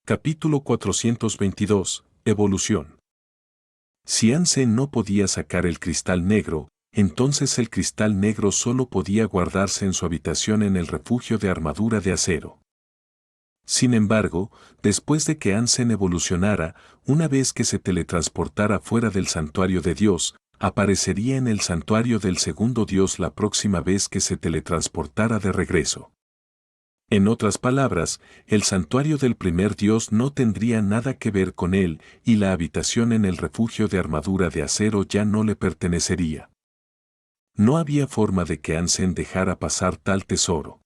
Capítulo 422. Evolución. Si Hansen no podía sacar el cristal negro, entonces el cristal negro solo podía guardarse en su habitación en el refugio de armadura de acero. Sin embargo, después de que Hansen evolucionara, una vez que se teletransportara fuera del santuario de Dios, aparecería en el santuario del segundo Dios la próxima vez que se teletransportara de regreso. En otras palabras, el santuario del primer Dios no tendría nada que ver con él, y la habitación en el refugio de armadura de acero ya no le pertenecería. No había forma de que Hansen dejara pasar tal tesoro.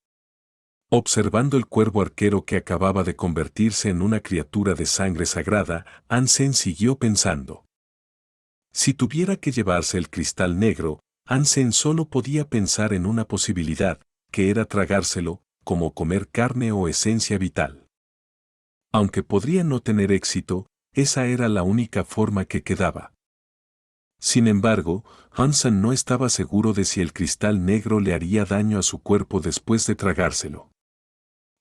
Observando el cuervo arquero que acababa de convertirse en una criatura de sangre sagrada, Hansen siguió pensando. Si tuviera que llevarse el cristal negro, Hansen solo podía pensar en una posibilidad, que era tragárselo, como comer carne o esencia vital. Aunque podría no tener éxito, esa era la única forma que quedaba. Sin embargo, Hansen no estaba seguro de si el cristal negro le haría daño a su cuerpo después de tragárselo.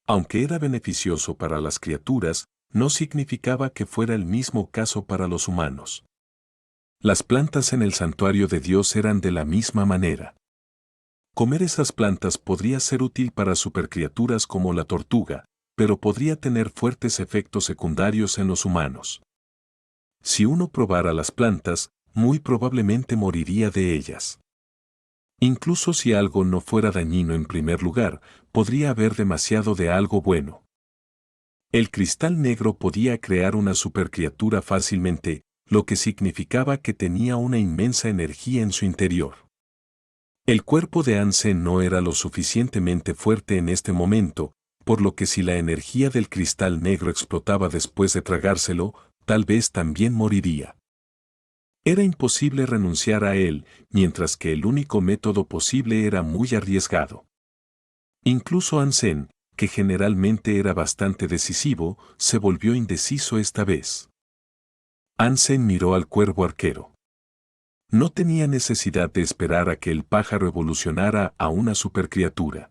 Aunque era beneficioso para las criaturas, no significaba que fuera el mismo caso para los humanos. Las plantas en el santuario de Dios eran de la misma manera. Comer esas plantas podría ser útil para supercriaturas como la tortuga, pero podría tener fuertes efectos secundarios en los humanos. Si uno probara las plantas, muy probablemente moriría de ellas. Incluso si algo no fuera dañino en primer lugar, podría haber demasiado de algo bueno. El cristal negro podía crear una supercriatura fácilmente, lo que significaba que tenía una inmensa energía en su interior. El cuerpo de Hansen no era lo suficientemente fuerte en este momento, por lo que si la energía del cristal negro explotaba después de tragárselo, tal vez también moriría. Era imposible renunciar a él, mientras que el único método posible era muy arriesgado. Incluso Hansen, que generalmente era bastante decisivo, se volvió indeciso esta vez. Hansen miró al cuervo arquero. No tenía necesidad de esperar a que el pájaro evolucionara a una supercriatura.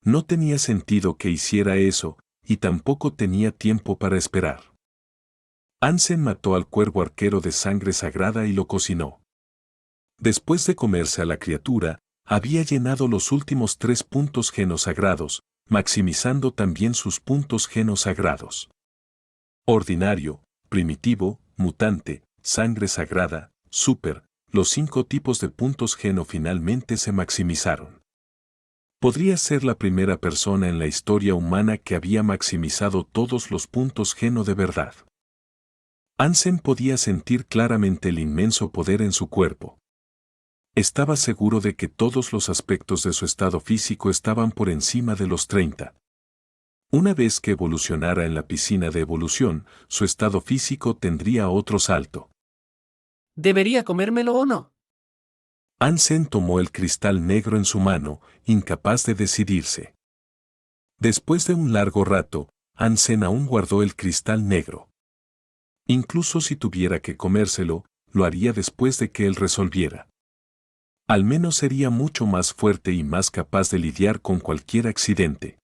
No tenía sentido que hiciera eso, y tampoco tenía tiempo para esperar. Hansen mató al cuervo arquero de sangre sagrada y lo cocinó. Después de comerse a la criatura, había llenado los últimos 3 puntos genosagrados, maximizando también sus puntos genosagrados. Ordinario, primitivo, mutante, sangre sagrada, super, los 5 tipos de puntos geno finalmente se maximizaron. Podría ser la primera persona en la historia humana que había maximizado todos los puntos geno de verdad. Hansen podía sentir claramente el inmenso poder en su cuerpo. Estaba seguro de que todos los aspectos de su estado físico estaban por encima de los 30. Una vez que evolucionara en la piscina de evolución, su estado físico tendría otro salto. ¿Debería comérmelo o no? Hansen tomó el cristal negro en su mano, incapaz de decidirse. Después de un largo rato, Hansen aún guardó el cristal negro. Incluso si tuviera que comérselo, lo haría después de que él resolviera. Al menos sería mucho más fuerte y más capaz de lidiar con cualquier accidente.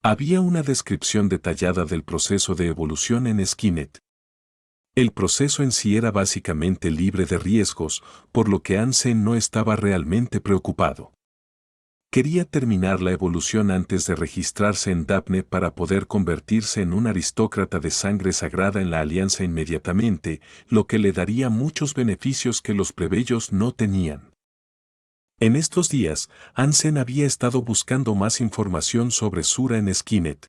Había una descripción detallada del proceso de evolución en Skynet. El proceso en sí era básicamente libre de riesgos, por lo que Hansen no estaba realmente preocupado. Quería terminar la evolución antes de registrarse en Daphne para poder convertirse en un aristócrata de sangre sagrada en la Alianza inmediatamente, lo que le daría muchos beneficios que los plebeyos no tenían. En estos días, Hansen había estado buscando más información sobre Sura en Skynet.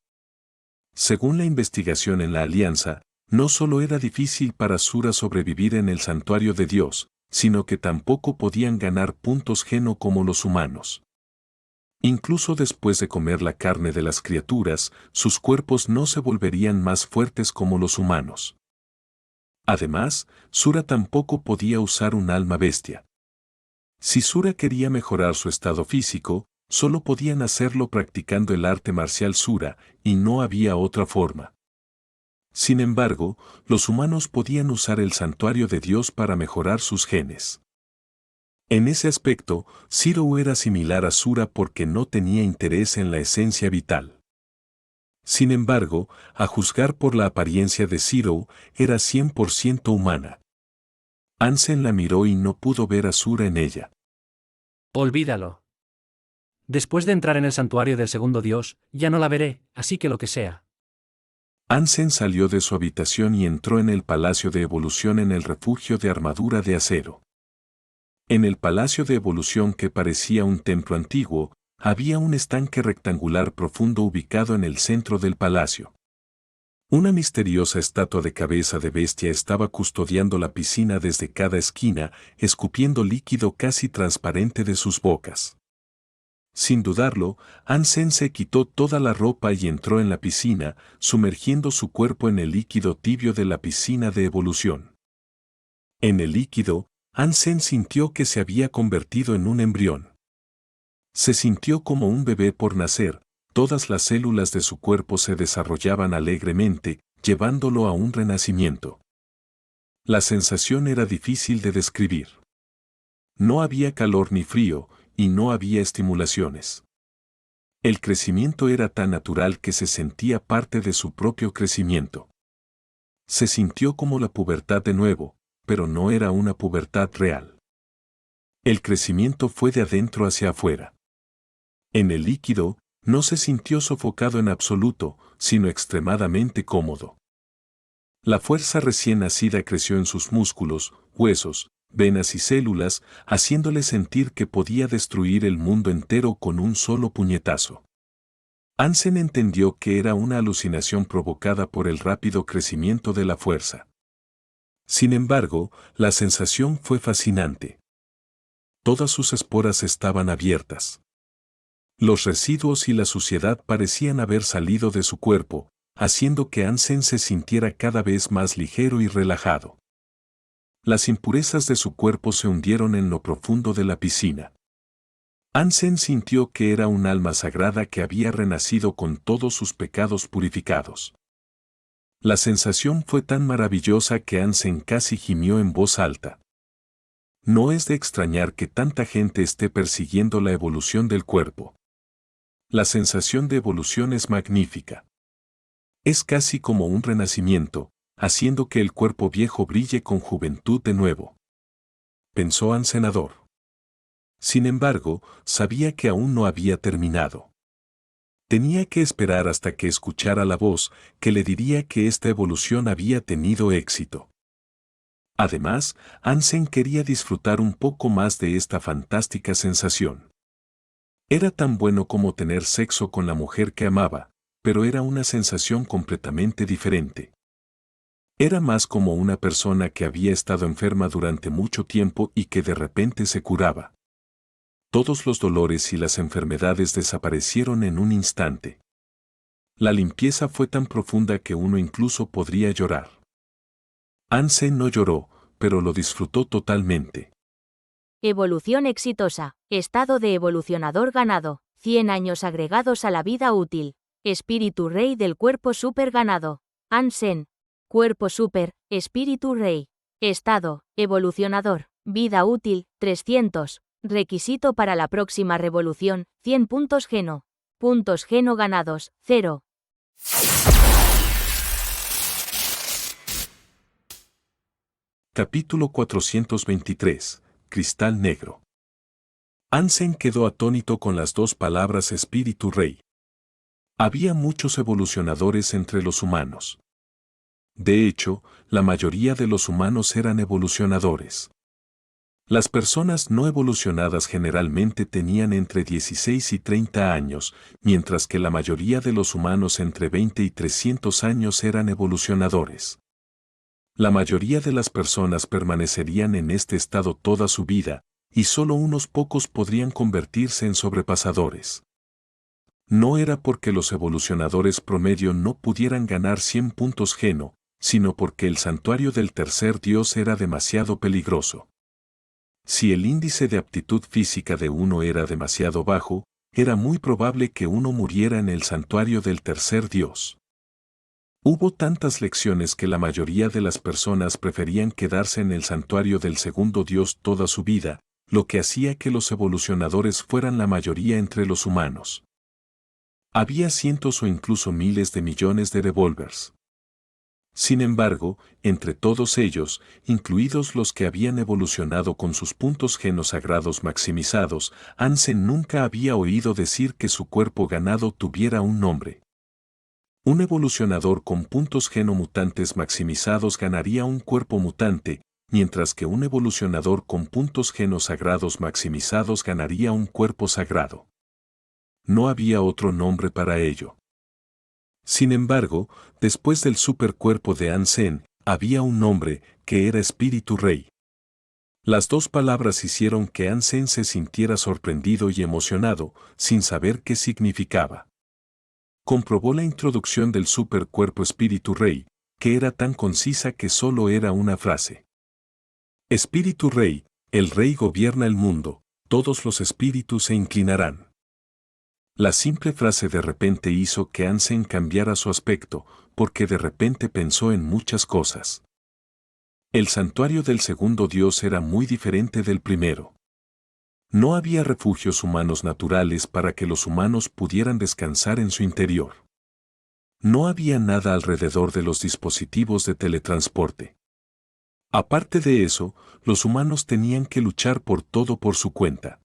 Según la investigación en la Alianza, no solo era difícil para Sura sobrevivir en el santuario de Dios, sino que tampoco podían ganar puntos geno como los humanos. Incluso después de comer la carne de las criaturas, sus cuerpos no se volverían más fuertes como los humanos. Además, Sura tampoco podía usar un alma bestia. Si Sura quería mejorar su estado físico, solo podían hacerlo practicando el arte marcial Sura, y no había otra forma. Sin embargo, los humanos podían usar el santuario de Dios para mejorar sus genes. En ese aspecto, Zero era similar a Sura porque no tenía interés en la esencia vital. Sin embargo, a juzgar por la apariencia de Zero, era 100% humana. Ansem la miró y no pudo ver Asura en ella. Olvídalo. Después de entrar en el santuario del segundo dios, ya no la veré, así que lo que sea. Ansem salió de su habitación y entró en el Palacio de Evolución en el refugio de armadura de acero. En el Palacio de Evolución, que parecía un templo antiguo, había un estanque rectangular profundo ubicado en el centro del palacio. Una misteriosa estatua de cabeza de bestia estaba custodiando la piscina desde cada esquina, escupiendo líquido casi transparente de sus bocas. Sin dudarlo, Ansem se quitó toda la ropa y entró en la piscina, sumergiendo su cuerpo en el líquido tibio de la piscina de evolución. En el líquido, Ansem sintió que se había convertido en un embrión. Se sintió como un bebé por nacer, todas las células de su cuerpo se desarrollaban alegremente, llevándolo a un renacimiento. La sensación era difícil de describir. No había calor ni frío, y no había estimulaciones. El crecimiento era tan natural que se sentía parte de su propio crecimiento. Se sintió como la pubertad de nuevo, pero no era una pubertad real. El crecimiento fue de adentro hacia afuera. En el líquido, no se sintió sofocado en absoluto, sino extremadamente cómodo. La fuerza recién nacida creció en sus músculos, huesos, venas y células, haciéndole sentir que podía destruir el mundo entero con un solo puñetazo. Ansem entendió que era una alucinación provocada por el rápido crecimiento de la fuerza. Sin embargo, la sensación fue fascinante. Todas sus esporas estaban abiertas. Los residuos y la suciedad parecían haber salido de su cuerpo, haciendo que Ansem se sintiera cada vez más ligero y relajado. Las impurezas de su cuerpo se hundieron en lo profundo de la piscina. Ansem sintió que era un alma sagrada que había renacido con todos sus pecados purificados. La sensación fue tan maravillosa que Ansem casi gimió en voz alta. No es de extrañar que tanta gente esté persiguiendo la evolución del cuerpo. La sensación de evolución es magnífica. Es casi como un renacimiento, haciendo que el cuerpo viejo brille con juventud de nuevo. Pensó Ansem. Sin embargo, sabía que aún no había terminado. Tenía que esperar hasta que escuchara la voz que le diría que esta evolución había tenido éxito. Además, Ansem quería disfrutar un poco más de esta fantástica sensación. Era tan bueno como tener sexo con la mujer que amaba, pero era una sensación completamente diferente. Era más como una persona que había estado enferma durante mucho tiempo y que de repente se curaba. Todos los dolores y las enfermedades desaparecieron en un instante. La limpieza fue tan profunda que uno incluso podría llorar. Ansem no lloró, pero lo disfrutó totalmente. Evolución exitosa. Estado de evolucionador ganado. 100 años agregados a la vida útil. Espíritu rey del cuerpo super ganado. Ansem. Cuerpo super, espíritu rey. Estado, evolucionador. Vida útil, 300. Requisito para la próxima revolución, 100 puntos geno. Puntos geno ganados, 0. Capítulo 423. Cristal negro. Ansem quedó atónito con las dos palabras espíritu rey. Había muchos evolucionadores entre los humanos. De hecho, la mayoría de los humanos eran evolucionadores. Las personas no evolucionadas generalmente tenían entre 16 y 30 años, mientras que la mayoría de los humanos entre 20 y 300 años eran evolucionadores. La mayoría de las personas permanecerían en este estado toda su vida, y solo unos pocos podrían convertirse en sobrepasadores. No era porque los evolucionadores promedio no pudieran ganar 100 puntos geno, sino porque el santuario del tercer dios era demasiado peligroso. Si el índice de aptitud física de uno era demasiado bajo, era muy probable que uno muriera en el santuario del tercer dios. Hubo tantas lecciones que la mayoría de las personas preferían quedarse en el santuario del segundo dios toda su vida, lo que hacía que los evolucionadores fueran la mayoría entre los humanos. Había cientos o incluso miles de millones de revólveres. Sin embargo, entre todos ellos, incluidos los que habían evolucionado con sus puntos genosagrados maximizados, Hansen nunca había oído decir que su cuerpo ganado tuviera un nombre. Un evolucionador con puntos genomutantes maximizados ganaría un cuerpo mutante, mientras que un evolucionador con puntos genosagrados maximizados ganaría un cuerpo sagrado. No había otro nombre para ello. Sin embargo, después del supercuerpo de Hansen, había un nombre, que era Espíritu Rey. Las dos palabras hicieron que Hansen se sintiera sorprendido y emocionado, sin saber qué significaba. Comprobó la introducción del supercuerpo Espíritu Rey, que era tan concisa que solo era una frase. Espíritu Rey, el Rey gobierna el mundo, todos los espíritus se inclinarán. La simple frase de repente hizo que Hansen cambiara su aspecto, porque de repente pensó en muchas cosas. El santuario del segundo Dios era muy diferente del primero. No había refugios humanos naturales para que los humanos pudieran descansar en su interior. No había nada alrededor de los dispositivos de teletransporte. Aparte de eso, los humanos tenían que luchar por todo por su cuenta.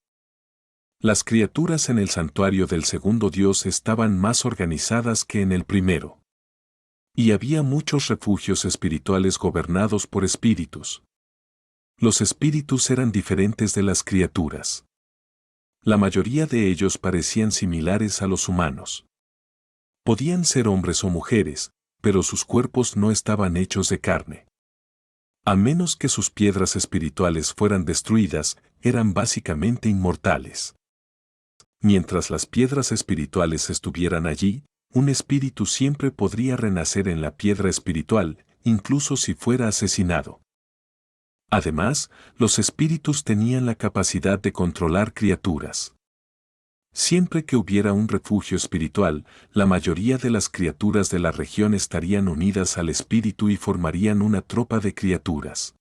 Las criaturas en el santuario del segundo Dios estaban más organizadas que en el primero. Y había muchos refugios espirituales gobernados por espíritus. Los espíritus eran diferentes de las criaturas. La mayoría de ellos parecían similares a los humanos. Podían ser hombres o mujeres, pero sus cuerpos no estaban hechos de carne. A menos que sus piedras espirituales fueran destruidas, eran básicamente inmortales. Mientras las piedras espirituales estuvieran allí, un espíritu siempre podría renacer en la piedra espiritual, incluso si fuera asesinado. Además, los espíritus tenían la capacidad de controlar criaturas. Siempre que hubiera un refugio espiritual, la mayoría de las criaturas de la región estarían unidas al espíritu y formarían una tropa de criaturas.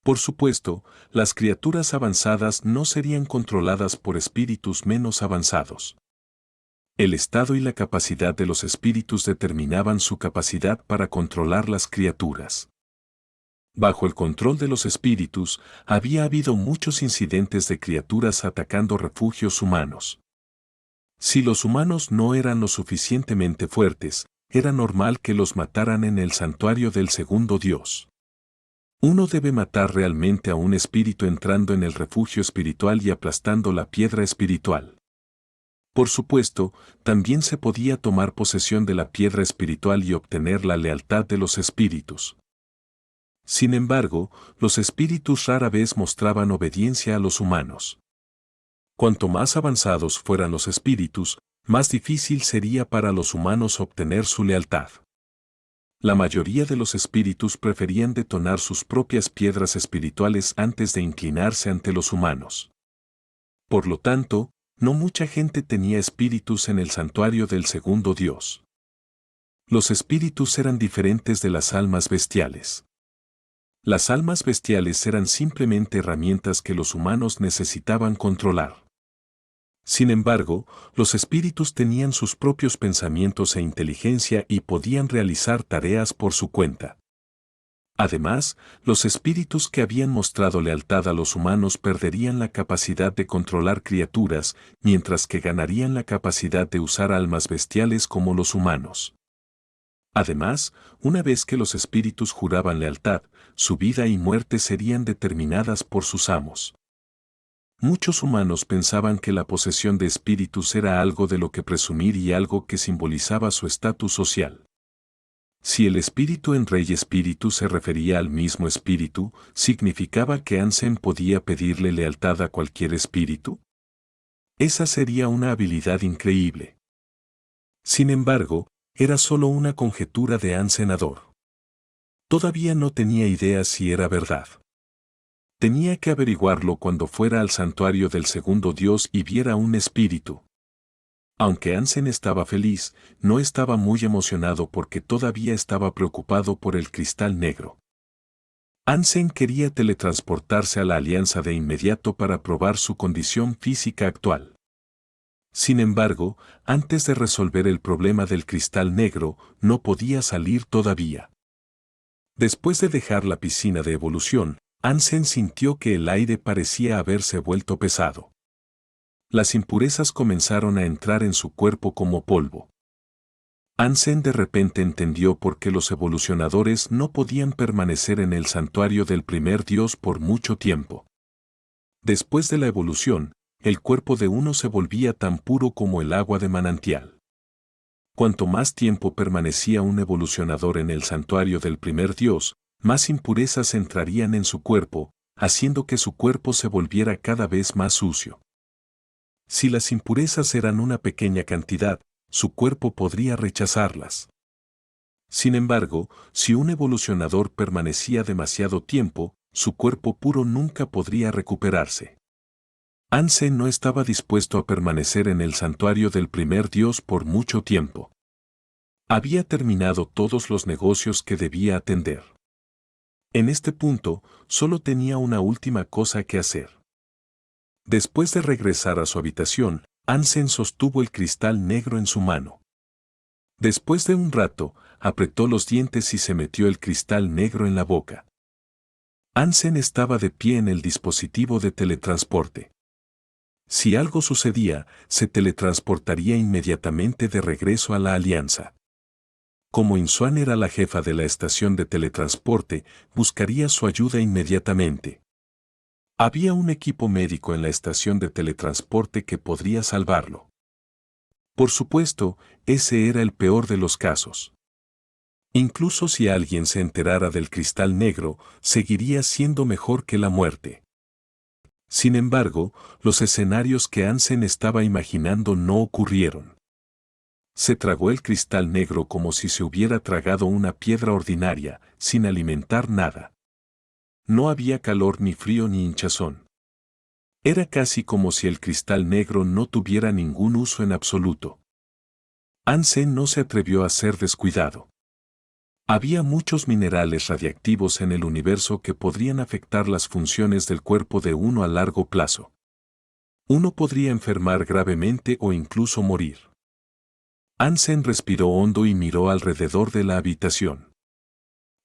Por supuesto, las criaturas avanzadas no serían controladas por espíritus menos avanzados. El estado y la capacidad de los espíritus determinaban su capacidad para controlar las criaturas. Bajo el control de los espíritus, había habido muchos incidentes de criaturas atacando refugios humanos. Si los humanos no eran lo suficientemente fuertes, era normal que los mataran en el santuario del segundo Dios. Uno debe matar realmente a un espíritu entrando en el refugio espiritual y aplastando la piedra espiritual. Por supuesto, también se podía tomar posesión de la piedra espiritual y obtener la lealtad de los espíritus. Sin embargo, los espíritus rara vez mostraban obediencia a los humanos. Cuanto más avanzados fueran los espíritus, más difícil sería para los humanos obtener su lealtad. La mayoría de los espíritus preferían detonar sus propias piedras espirituales antes de inclinarse ante los humanos. Por lo tanto, no mucha gente tenía espíritus en el santuario del segundo Dios. Los espíritus eran diferentes de las almas bestiales. Las almas bestiales eran simplemente herramientas que los humanos necesitaban controlar. Sin embargo, los espíritus tenían sus propios pensamientos e inteligencia y podían realizar tareas por su cuenta. Además, los espíritus que habían mostrado lealtad a los humanos perderían la capacidad de controlar criaturas, mientras que ganarían la capacidad de usar almas bestiales como los humanos. Además, una vez que los espíritus juraban lealtad, su vida y muerte serían determinadas por sus amos. Muchos humanos pensaban que la posesión de espíritus era algo de lo que presumir y algo que simbolizaba su estatus social. Si el espíritu en Rey Espíritu se refería al mismo espíritu, ¿significaba que Hansen podía pedirle lealtad a cualquier espíritu? Esa sería una habilidad increíble. Sin embargo, era solo una conjetura de Hansenador. Todavía no tenía idea si era verdad. Tenía que averiguarlo cuando fuera al santuario del segundo Dios y viera un espíritu. Aunque Hansen estaba feliz, no estaba muy emocionado porque todavía estaba preocupado por el cristal negro. Hansen quería teletransportarse a la Alianza de inmediato para probar su condición física actual. Sin embargo, antes de resolver el problema del cristal negro, no podía salir todavía. Después de dejar la piscina de evolución, Hansen sintió que el aire parecía haberse vuelto pesado. Las impurezas comenzaron a entrar en su cuerpo como polvo. Hansen de repente entendió por qué los evolucionadores no podían permanecer en el santuario del primer dios por mucho tiempo. Después de la evolución, el cuerpo de uno se volvía tan puro como el agua de manantial. Cuanto más tiempo permanecía un evolucionador en el santuario del primer dios, más impurezas entrarían en su cuerpo, haciendo que su cuerpo se volviera cada vez más sucio. Si las impurezas eran una pequeña cantidad, su cuerpo podría rechazarlas. Sin embargo, si un evolucionador permanecía demasiado tiempo, su cuerpo puro nunca podría recuperarse. Hansen no estaba dispuesto a permanecer en el santuario del primer dios por mucho tiempo. Había terminado todos los negocios que debía atender. En este punto, solo tenía una última cosa que hacer. Después de regresar a su habitación, Hansen sostuvo el cristal negro en su mano. Después de un rato, apretó los dientes y se metió el cristal negro en la boca. Hansen estaba de pie en el dispositivo de teletransporte. Si algo sucedía, se teletransportaría inmediatamente de regreso a la Alianza. Como Inswan era la jefa de la estación de teletransporte, buscaría su ayuda inmediatamente. Había un equipo médico en la estación de teletransporte que podría salvarlo. Por supuesto, ese era el peor de los casos. Incluso si alguien se enterara del cristal negro, seguiría siendo mejor que la muerte. Sin embargo, los escenarios que Hansen estaba imaginando no ocurrieron. Se tragó el cristal negro como si se hubiera tragado una piedra ordinaria, sin alimentar nada. No había calor ni frío ni hinchazón. Era casi como si el cristal negro no tuviera ningún uso en absoluto. Hansen no se atrevió a ser descuidado. Había muchos minerales radiactivos en el universo que podrían afectar las funciones del cuerpo de uno a largo plazo. Uno podría enfermar gravemente o incluso morir. Hansen respiró hondo y miró alrededor de la habitación.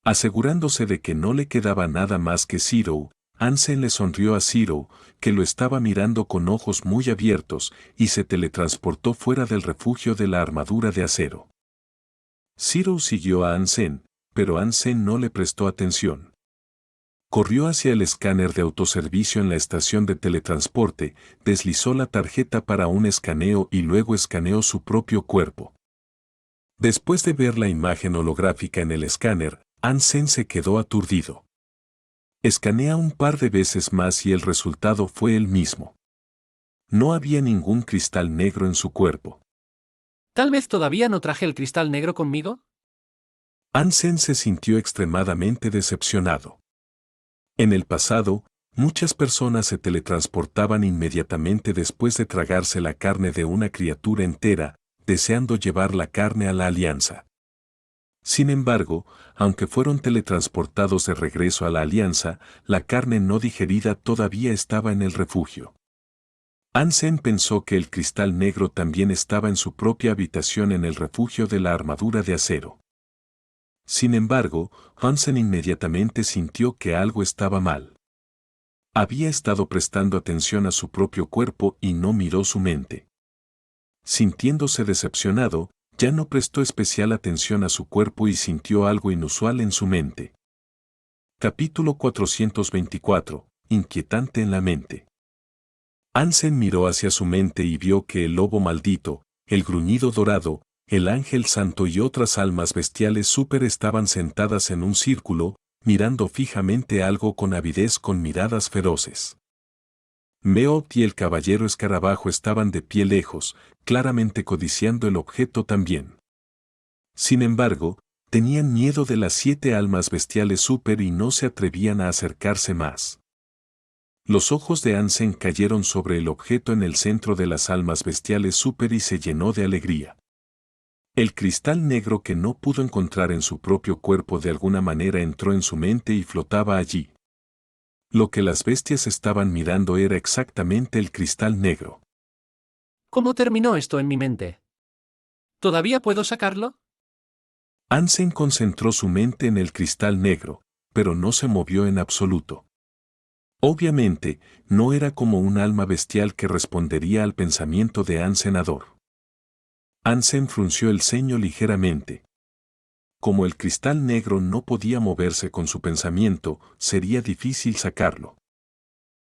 Asegurándose de que no le quedaba nada más que Zero, Hansen le sonrió a Zero, que lo estaba mirando con ojos muy abiertos, y se teletransportó fuera del refugio de la armadura de acero. Zero siguió a Hansen, pero Hansen no le prestó atención. Corrió hacia el escáner de autoservicio en la estación de teletransporte, deslizó la tarjeta para un escaneo y luego escaneó su propio cuerpo. Después de ver la imagen holográfica en el escáner, Hansen se quedó aturdido. Escanea un par de veces más y el resultado fue el mismo. No había ningún cristal negro en su cuerpo. ¿Tal vez todavía no traje el cristal negro conmigo? Hansen se sintió extremadamente decepcionado. En el pasado, muchas personas se teletransportaban inmediatamente después de tragarse la carne de una criatura entera, deseando llevar la carne a la Alianza. Sin embargo, aunque fueron teletransportados de regreso a la Alianza, la carne no digerida todavía estaba en el refugio. Hansen pensó que el cristal negro también estaba en su propia habitación en el refugio de la armadura de acero. Sin embargo, Hansen inmediatamente sintió que algo estaba mal. Había estado prestando atención a su propio cuerpo y no miró su mente. Sintiéndose decepcionado, ya no prestó especial atención a su cuerpo y sintió algo inusual en su mente. Capítulo 424. Inquietante en la mente. Hansen miró hacia su mente y vio que el lobo maldito, el gruñido dorado, el ángel santo y otras almas bestiales súper estaban sentadas en un círculo, mirando fijamente algo con avidez con miradas feroces. Meot y el caballero escarabajo estaban de pie lejos, claramente codiciando el objeto también. Sin embargo, tenían miedo de las 7 almas bestiales súper y no se atrevían a acercarse más. Los ojos de Hansen cayeron sobre el objeto en el centro de las almas bestiales súper y se llenó de alegría. El cristal negro que no pudo encontrar en su propio cuerpo de alguna manera entró en su mente y flotaba allí. Lo que las bestias estaban mirando era exactamente el cristal negro. ¿Cómo terminó esto en mi mente? ¿Todavía puedo sacarlo? Hansen concentró su mente en el cristal negro, pero no se movió en absoluto. Obviamente, no era como un alma bestial que respondería al pensamiento de Hansenador. Hansen frunció el ceño ligeramente. Como el cristal negro no podía moverse con su pensamiento, sería difícil sacarlo.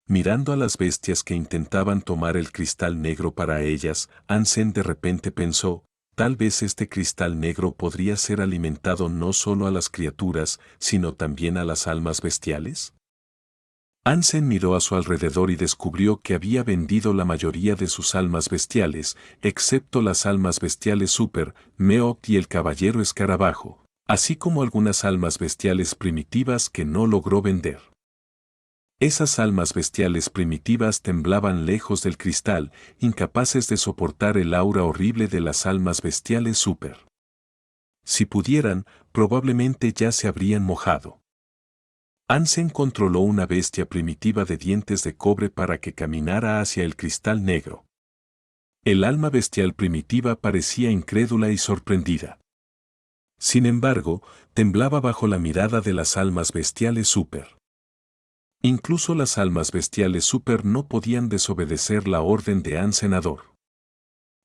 Mirando a las bestias que intentaban tomar el cristal negro para ellas, Hansen de repente pensó, tal vez este cristal negro podría ser alimentado no solo a las criaturas, sino también a las almas bestiales. Hansen miró a su alrededor y descubrió que había vendido la mayoría de sus almas bestiales, excepto las almas bestiales Super, Meok y el Caballero Escarabajo, así como algunas almas bestiales primitivas que no logró vender. Esas almas bestiales primitivas temblaban lejos del cristal, incapaces de soportar el aura horrible de las almas bestiales Super. Si pudieran, probablemente ya se habrían mojado. Hansen controló una bestia primitiva de dientes de cobre para que caminara hacia el cristal negro. El alma bestial primitiva parecía incrédula y sorprendida. Sin embargo, temblaba bajo la mirada de las almas bestiales Super. Incluso las almas bestiales Super no podían desobedecer la orden de Hansenador.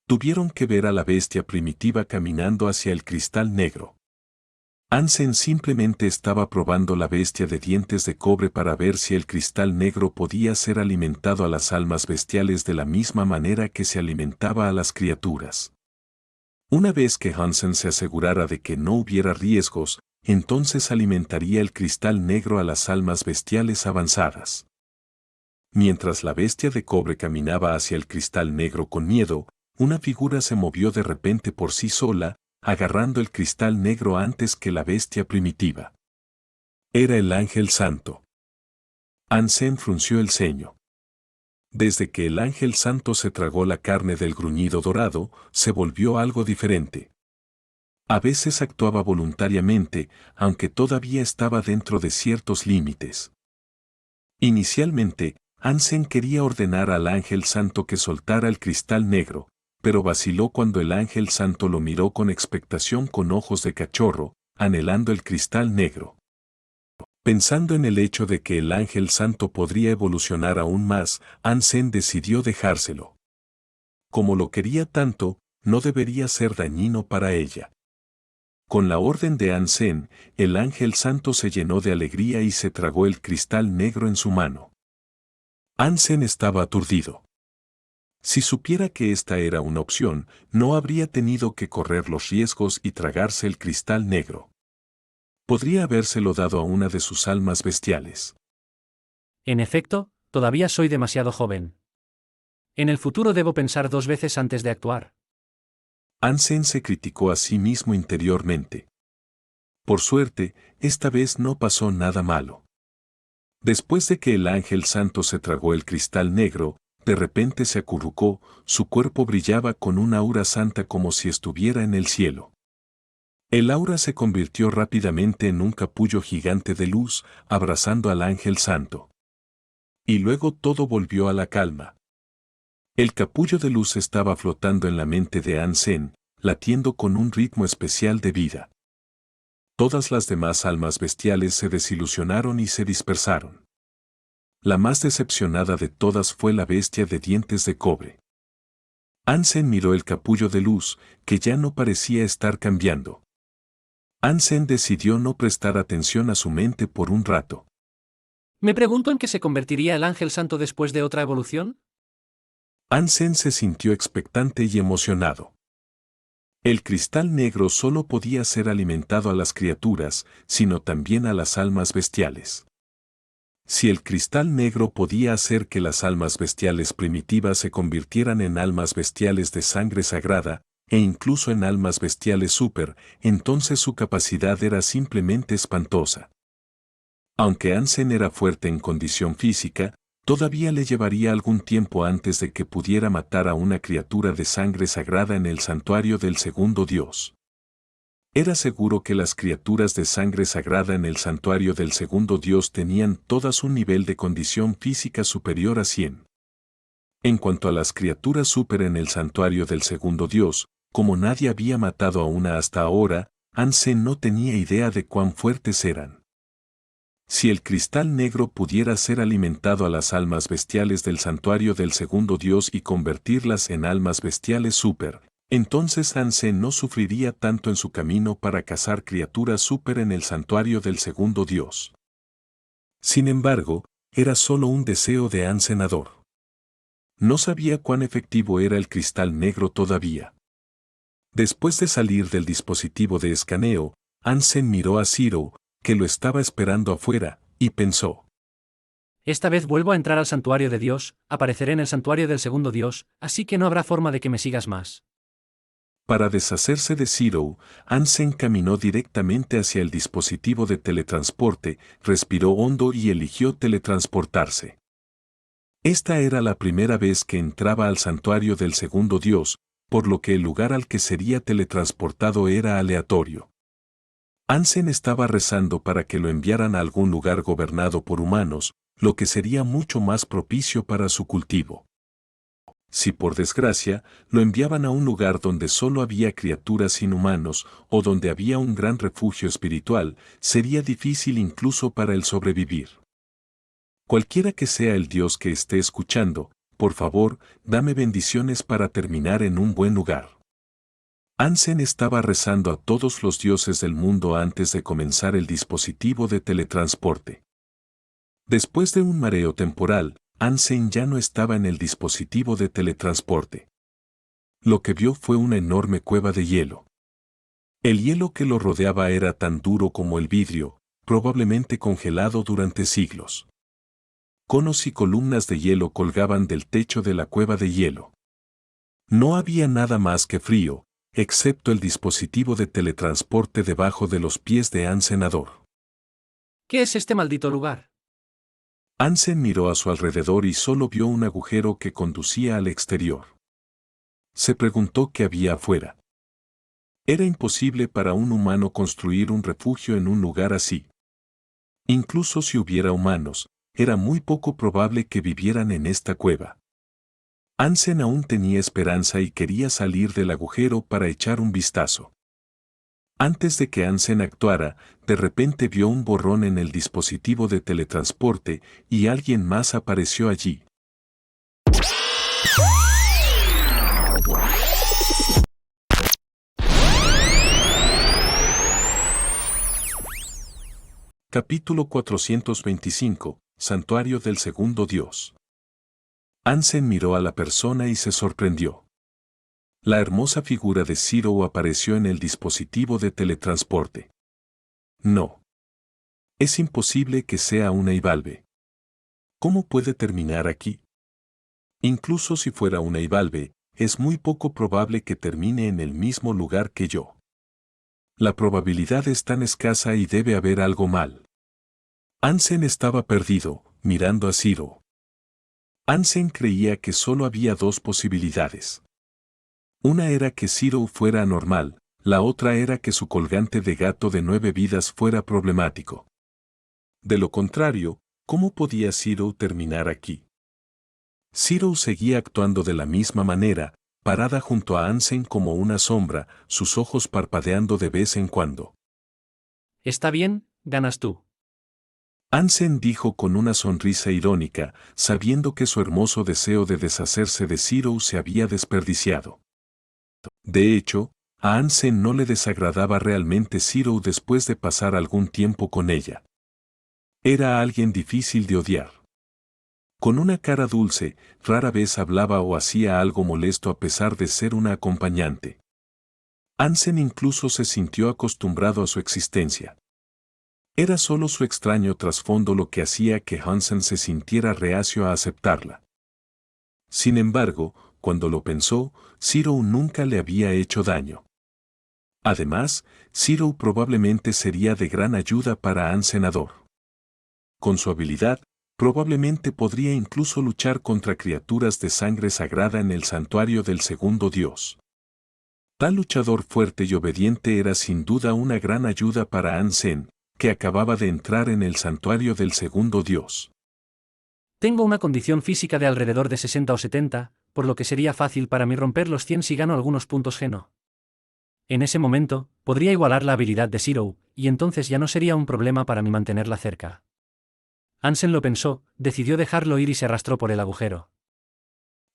Tuvieron que ver a la bestia primitiva caminando hacia el cristal negro. Hansen simplemente estaba probando la bestia de dientes de cobre para ver si el cristal negro podía ser alimentado a las almas bestiales de la misma manera que se alimentaba a las criaturas. Una vez que Hansen se asegurara de que no hubiera riesgos, entonces alimentaría el cristal negro a las almas bestiales avanzadas. Mientras la bestia de cobre caminaba hacia el cristal negro con miedo, una figura se movió de repente por sí sola, agarrando el cristal negro antes que la bestia primitiva. Era el Ángel Santo. Hansen frunció el ceño. Desde que el Ángel Santo se tragó la carne del gruñido dorado, se volvió algo diferente. A veces actuaba voluntariamente, aunque todavía estaba dentro de ciertos límites. Inicialmente, Hansen quería ordenar al Ángel Santo que soltara el cristal negro, pero vaciló cuando el Ángel Santo lo miró con expectación con ojos de cachorro, anhelando el cristal negro. Pensando en el hecho de que el Ángel Santo podría evolucionar aún más, Hansen decidió dejárselo. Como lo quería tanto, no debería ser dañino para ella. Con la orden de Hansen, el Ángel Santo se llenó de alegría y se tragó el cristal negro en su mano. Hansen estaba aturdido. Si supiera que esta era una opción, no habría tenido que correr los riesgos y tragarse el cristal negro. Podría habérselo dado a una de sus almas bestiales. En efecto, todavía soy demasiado joven. En el futuro debo pensar 2 veces antes de actuar. Hansen se criticó a sí mismo interiormente. Por suerte, esta vez no pasó nada malo. Después de que el Ángel Santo se tragó el cristal negro, de repente se acurrucó, su cuerpo brillaba con una aura santa como si estuviera en el cielo. El aura se convirtió rápidamente en un capullo gigante de luz, abrazando al Ángel Santo. Y luego todo volvió a la calma. El capullo de luz estaba flotando en la mente de Hansen, latiendo con un ritmo especial de vida. Todas las demás almas bestiales se desilusionaron y se dispersaron. La más decepcionada de todas fue la bestia de dientes de cobre. Hansen miró el capullo de luz, que ya no parecía estar cambiando. Hansen decidió no prestar atención a su mente por un rato. Me pregunto en qué se convertiría el Ángel Santo después de otra evolución. Hansen se sintió expectante y emocionado. El cristal negro solo podía ser alimentado a las criaturas, sino también a las almas bestiales. Si el cristal negro podía hacer que las almas bestiales primitivas se convirtieran en almas bestiales de sangre sagrada, e incluso en almas bestiales super, entonces su capacidad era simplemente espantosa. Aunque Hansen era fuerte en condición física, todavía le llevaría algún tiempo antes de que pudiera matar a una criatura de sangre sagrada en el santuario del segundo dios. Era seguro que las criaturas de sangre sagrada en el santuario del segundo dios tenían todas un nivel de condición física superior a 100. En cuanto a las criaturas super en el santuario del segundo dios, como nadie había matado a una hasta ahora, Hansen no tenía idea de cuán fuertes eran. Si el cristal negro pudiera ser alimentado a las almas bestiales del santuario del segundo dios y convertirlas en almas bestiales super, entonces Hansen no sufriría tanto en su camino para cazar criaturas super en el santuario del segundo dios. Sin embargo, era solo un deseo de Hansenador. No sabía cuán efectivo era el cristal negro todavía. Después de salir del dispositivo de escaneo, Hansen miró a Zero, que lo estaba esperando afuera, y pensó: Esta vez vuelvo a entrar al santuario de Dios, apareceré en el santuario del segundo Dios, así que no habrá forma de que me sigas más. Para deshacerse de Zero, Hansen caminó directamente hacia el dispositivo de teletransporte, respiró hondo y eligió teletransportarse. Esta era la primera vez que entraba al santuario del segundo dios, por lo que el lugar al que sería teletransportado era aleatorio. Hansen estaba rezando para que lo enviaran a algún lugar gobernado por humanos, lo que sería mucho más propicio para su cultivo. Si por desgracia, lo enviaban a un lugar donde solo había criaturas inhumanos o donde había un gran refugio espiritual, sería difícil incluso para él sobrevivir. Cualquiera que sea el Dios que esté escuchando, por favor, dame bendiciones para terminar en un buen lugar. Hansen estaba rezando a todos los dioses del mundo antes de comenzar el dispositivo de teletransporte. Después de un mareo temporal, Hansen ya no estaba en el dispositivo de teletransporte. Lo que vio fue una enorme cueva de hielo. El hielo que lo rodeaba era tan duro como el vidrio, probablemente congelado durante siglos. Conos y columnas de hielo colgaban del techo de la cueva de hielo. No había nada más que frío, excepto el dispositivo de teletransporte debajo de los pies de Hansenador. ¿Qué es este maldito lugar? Hansen miró a su alrededor y solo vio un agujero que conducía al exterior. Se preguntó qué había afuera. Era imposible para un humano construir un refugio en un lugar así. Incluso si hubiera humanos, era muy poco probable que vivieran en esta cueva. Hansen aún tenía esperanza y quería salir del agujero para echar un vistazo. Antes de que Hansen actuara, de repente vio un borrón en el dispositivo de teletransporte y alguien más apareció allí. Capítulo 425, Santuario del Segundo Dios. Hansen miró a la persona y se sorprendió. La hermosa figura de Zero apareció en el dispositivo de teletransporte. No. Es imposible que sea una Ivalve. ¿Cómo puede terminar aquí? Incluso si fuera una Ivalve, es muy poco probable que termine en el mismo lugar que yo. La probabilidad es tan escasa y debe haber algo mal. Hansen estaba perdido, mirando a Zero. Hansen creía que solo había dos posibilidades. Una era que Zero fuera anormal, la otra era que su colgante de gato de 9 vidas fuera problemático. De lo contrario, ¿cómo podía Zero terminar aquí? Zero seguía actuando de la misma manera, parada junto a Hansen como una sombra, sus ojos parpadeando de vez en cuando. Está bien, ganas tú. Hansen dijo con una sonrisa irónica, sabiendo que su hermoso deseo de deshacerse de Zero se había desperdiciado. De hecho, a Hansen no le desagradaba realmente Zero después de pasar algún tiempo con ella. Era alguien difícil de odiar. Con una cara dulce, rara vez hablaba o hacía algo molesto a pesar de ser una acompañante. Hansen incluso se sintió acostumbrado a su existencia. Era solo su extraño trasfondo lo que hacía que Hansen se sintiera reacio a aceptarla. Sin embargo, cuando lo pensó, Zero nunca le había hecho daño. Además, Zero probablemente sería de gran ayuda para Hansenador. Con su habilidad, probablemente podría incluso luchar contra criaturas de sangre sagrada en el santuario del segundo dios. Tal luchador fuerte y obediente era sin duda una gran ayuda para Hansen, que acababa de entrar en el santuario del segundo dios. Tengo una condición física de alrededor de 60 o 70, por lo que sería fácil para mí romper los 100 si gano algunos puntos Geno. En ese momento, podría igualar la habilidad de Zero, y entonces ya no sería un problema para mí mantenerla cerca. Ansem lo pensó, decidió dejarlo ir y se arrastró por el agujero.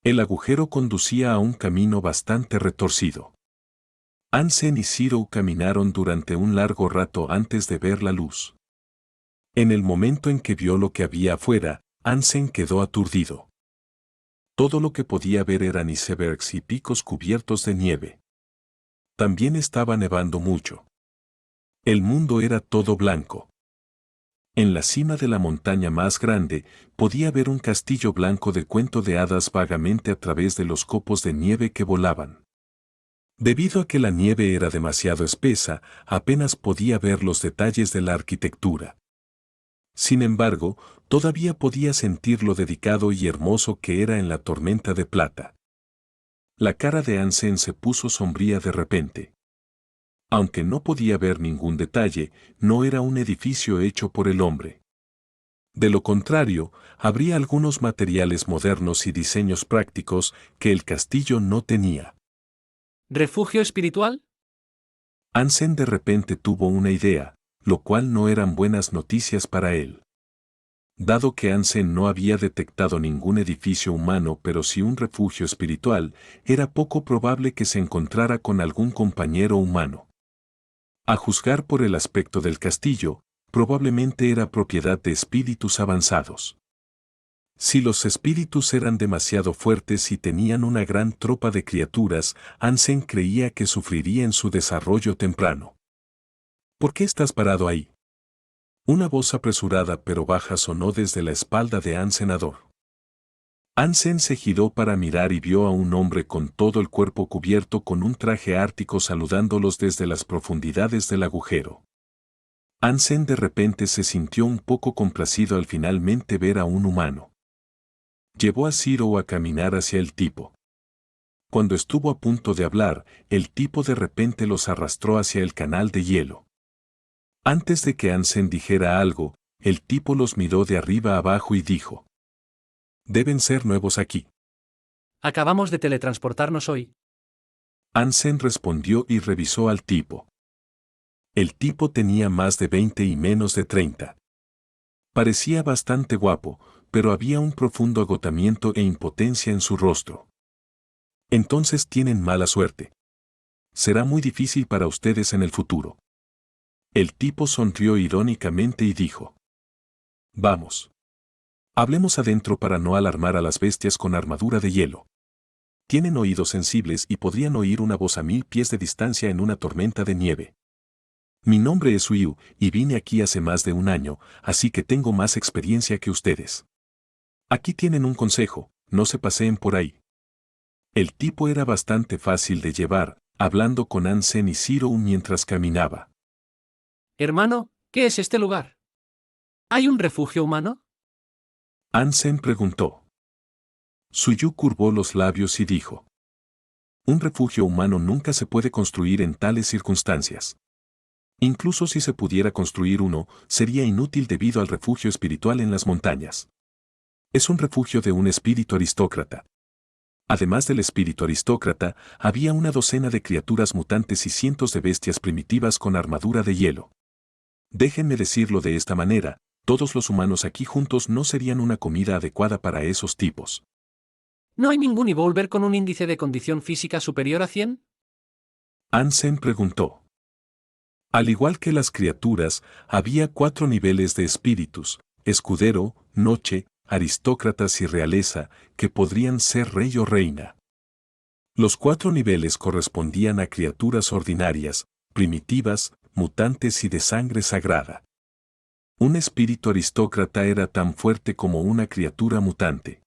El agujero conducía a un camino bastante retorcido. Ansem y Zero caminaron durante un largo rato antes de ver la luz. En el momento en que vio lo que había afuera, Ansem quedó aturdido. Todo lo que podía ver eran icebergs y picos cubiertos de nieve. También estaba nevando mucho. El mundo era todo blanco. En la cima de la montaña más grande, podía ver un castillo blanco de cuento de hadas vagamente a través de los copos de nieve que volaban. Debido a que la nieve era demasiado espesa, apenas podía ver los detalles de la arquitectura. Sin embargo, todavía podía sentir lo delicado y hermoso que era en la tormenta de plata. La cara de Ansem se puso sombría de repente. Aunque no podía ver ningún detalle, no era un edificio hecho por el hombre. De lo contrario, habría algunos materiales modernos y diseños prácticos que el castillo no tenía. ¿Refugio espiritual? Ansem de repente tuvo una idea, lo cual no eran buenas noticias para él. Dado que Ansem no había detectado ningún edificio humano pero sí un refugio espiritual, era poco probable que se encontrara con algún compañero humano. A juzgar por el aspecto del castillo, probablemente era propiedad de espíritus avanzados. Si los espíritus eran demasiado fuertes y tenían una gran tropa de criaturas, Ansem creía que sufriría en su desarrollo temprano. ¿Por qué estás parado ahí? Una voz apresurada pero baja sonó desde la espalda de Ansem. Ansem se giró para mirar y vio a un hombre con todo el cuerpo cubierto con un traje ártico saludándolos desde las profundidades del agujero. Ansem de repente se sintió un poco complacido al finalmente ver a un humano. Llevó a Zero a caminar hacia el tipo. Cuando estuvo a punto de hablar, el tipo de repente los arrastró hacia el canal de hielo. Antes de que Ansem dijera algo, el tipo los miró de arriba abajo y dijo: «Deben ser nuevos aquí». Acabamos de teletransportarnos hoy. Ansem respondió y revisó al tipo. El tipo tenía más de 20 y menos de 30. Parecía bastante guapo, pero había un profundo agotamiento e impotencia en su rostro. Entonces tienen mala suerte. Será muy difícil para ustedes en el futuro. El tipo sonrió irónicamente y dijo: «Vamos. Hablemos adentro para no alarmar a las bestias con armadura de hielo. Tienen oídos sensibles y podrían oír una voz a 1000 pies de distancia en una tormenta de nieve. Mi nombre es Ryu y vine aquí hace más de un año, así que tengo más experiencia que ustedes. Aquí tienen un consejo, no se paseen por ahí». El tipo era bastante fácil de llevar, hablando con Ansem y Zero mientras caminaba. Hermano, ¿qué es este lugar? ¿Hay un refugio humano? Ansem preguntó. Suyu curvó los labios y dijo: «Un refugio humano nunca se puede construir en tales circunstancias. Incluso si se pudiera construir uno, sería inútil debido al refugio espiritual en las montañas. Es un refugio de un espíritu aristócrata. Además del espíritu aristócrata, había una docena de criaturas mutantes y cientos de bestias primitivas con armadura de hielo. Déjenme decirlo de esta manera, todos los humanos aquí juntos no serían una comida adecuada para esos tipos». ¿No hay ningún evolver con un índice de condición física superior a 100? Ansem preguntó. Al igual que las criaturas, había 4 niveles de espíritus: escudero, noche, aristócratas y realeza, que podrían ser rey o reina. Los 4 niveles correspondían a criaturas ordinarias, primitivas, mutantes y de sangre sagrada. Un espíritu aristócrata era tan fuerte como una criatura mutante.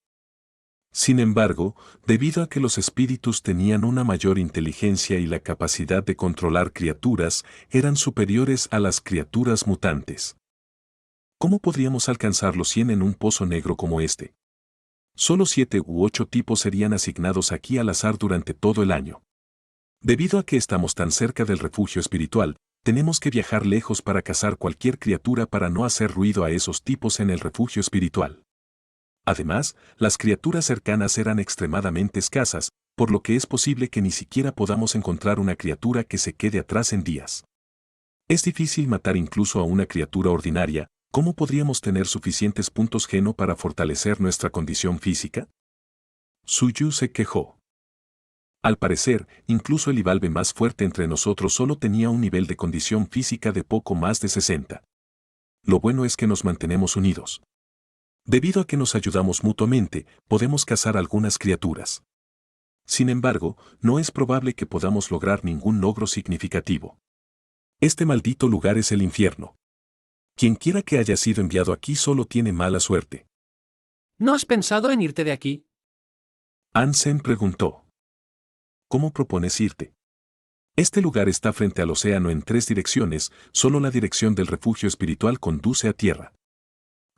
Sin embargo, debido a que los espíritus tenían una mayor inteligencia y la capacidad de controlar criaturas, eran superiores a las criaturas mutantes. ¿Cómo podríamos alcanzar los 100 en un pozo negro como este? Solo 7 u 8 tipos serían asignados aquí al azar durante todo el año. Debido a que estamos tan cerca del refugio espiritual, tenemos que viajar lejos para cazar cualquier criatura para no hacer ruido a esos tipos en el refugio espiritual. Además, las criaturas cercanas eran extremadamente escasas, por lo que es posible que ni siquiera podamos encontrar una criatura que se quede atrás en días. Es difícil matar incluso a una criatura ordinaria. ¿Cómo podríamos tener suficientes puntos geno para fortalecer nuestra condición física? Suyu se quejó. Al parecer, incluso el Ivalve más fuerte entre nosotros solo tenía un nivel de condición física de poco más de 60. Lo bueno es que nos mantenemos unidos. Debido a que nos ayudamos mutuamente, podemos cazar algunas criaturas. Sin embargo, no es probable que podamos lograr ningún logro significativo. Este maldito lugar es el infierno. Quien quiera que haya sido enviado aquí solo tiene mala suerte. ¿No has pensado en irte de aquí? Ansem preguntó. ¿Cómo propones irte? Este lugar está frente al océano en 3 direcciones, solo la dirección del refugio espiritual conduce a tierra.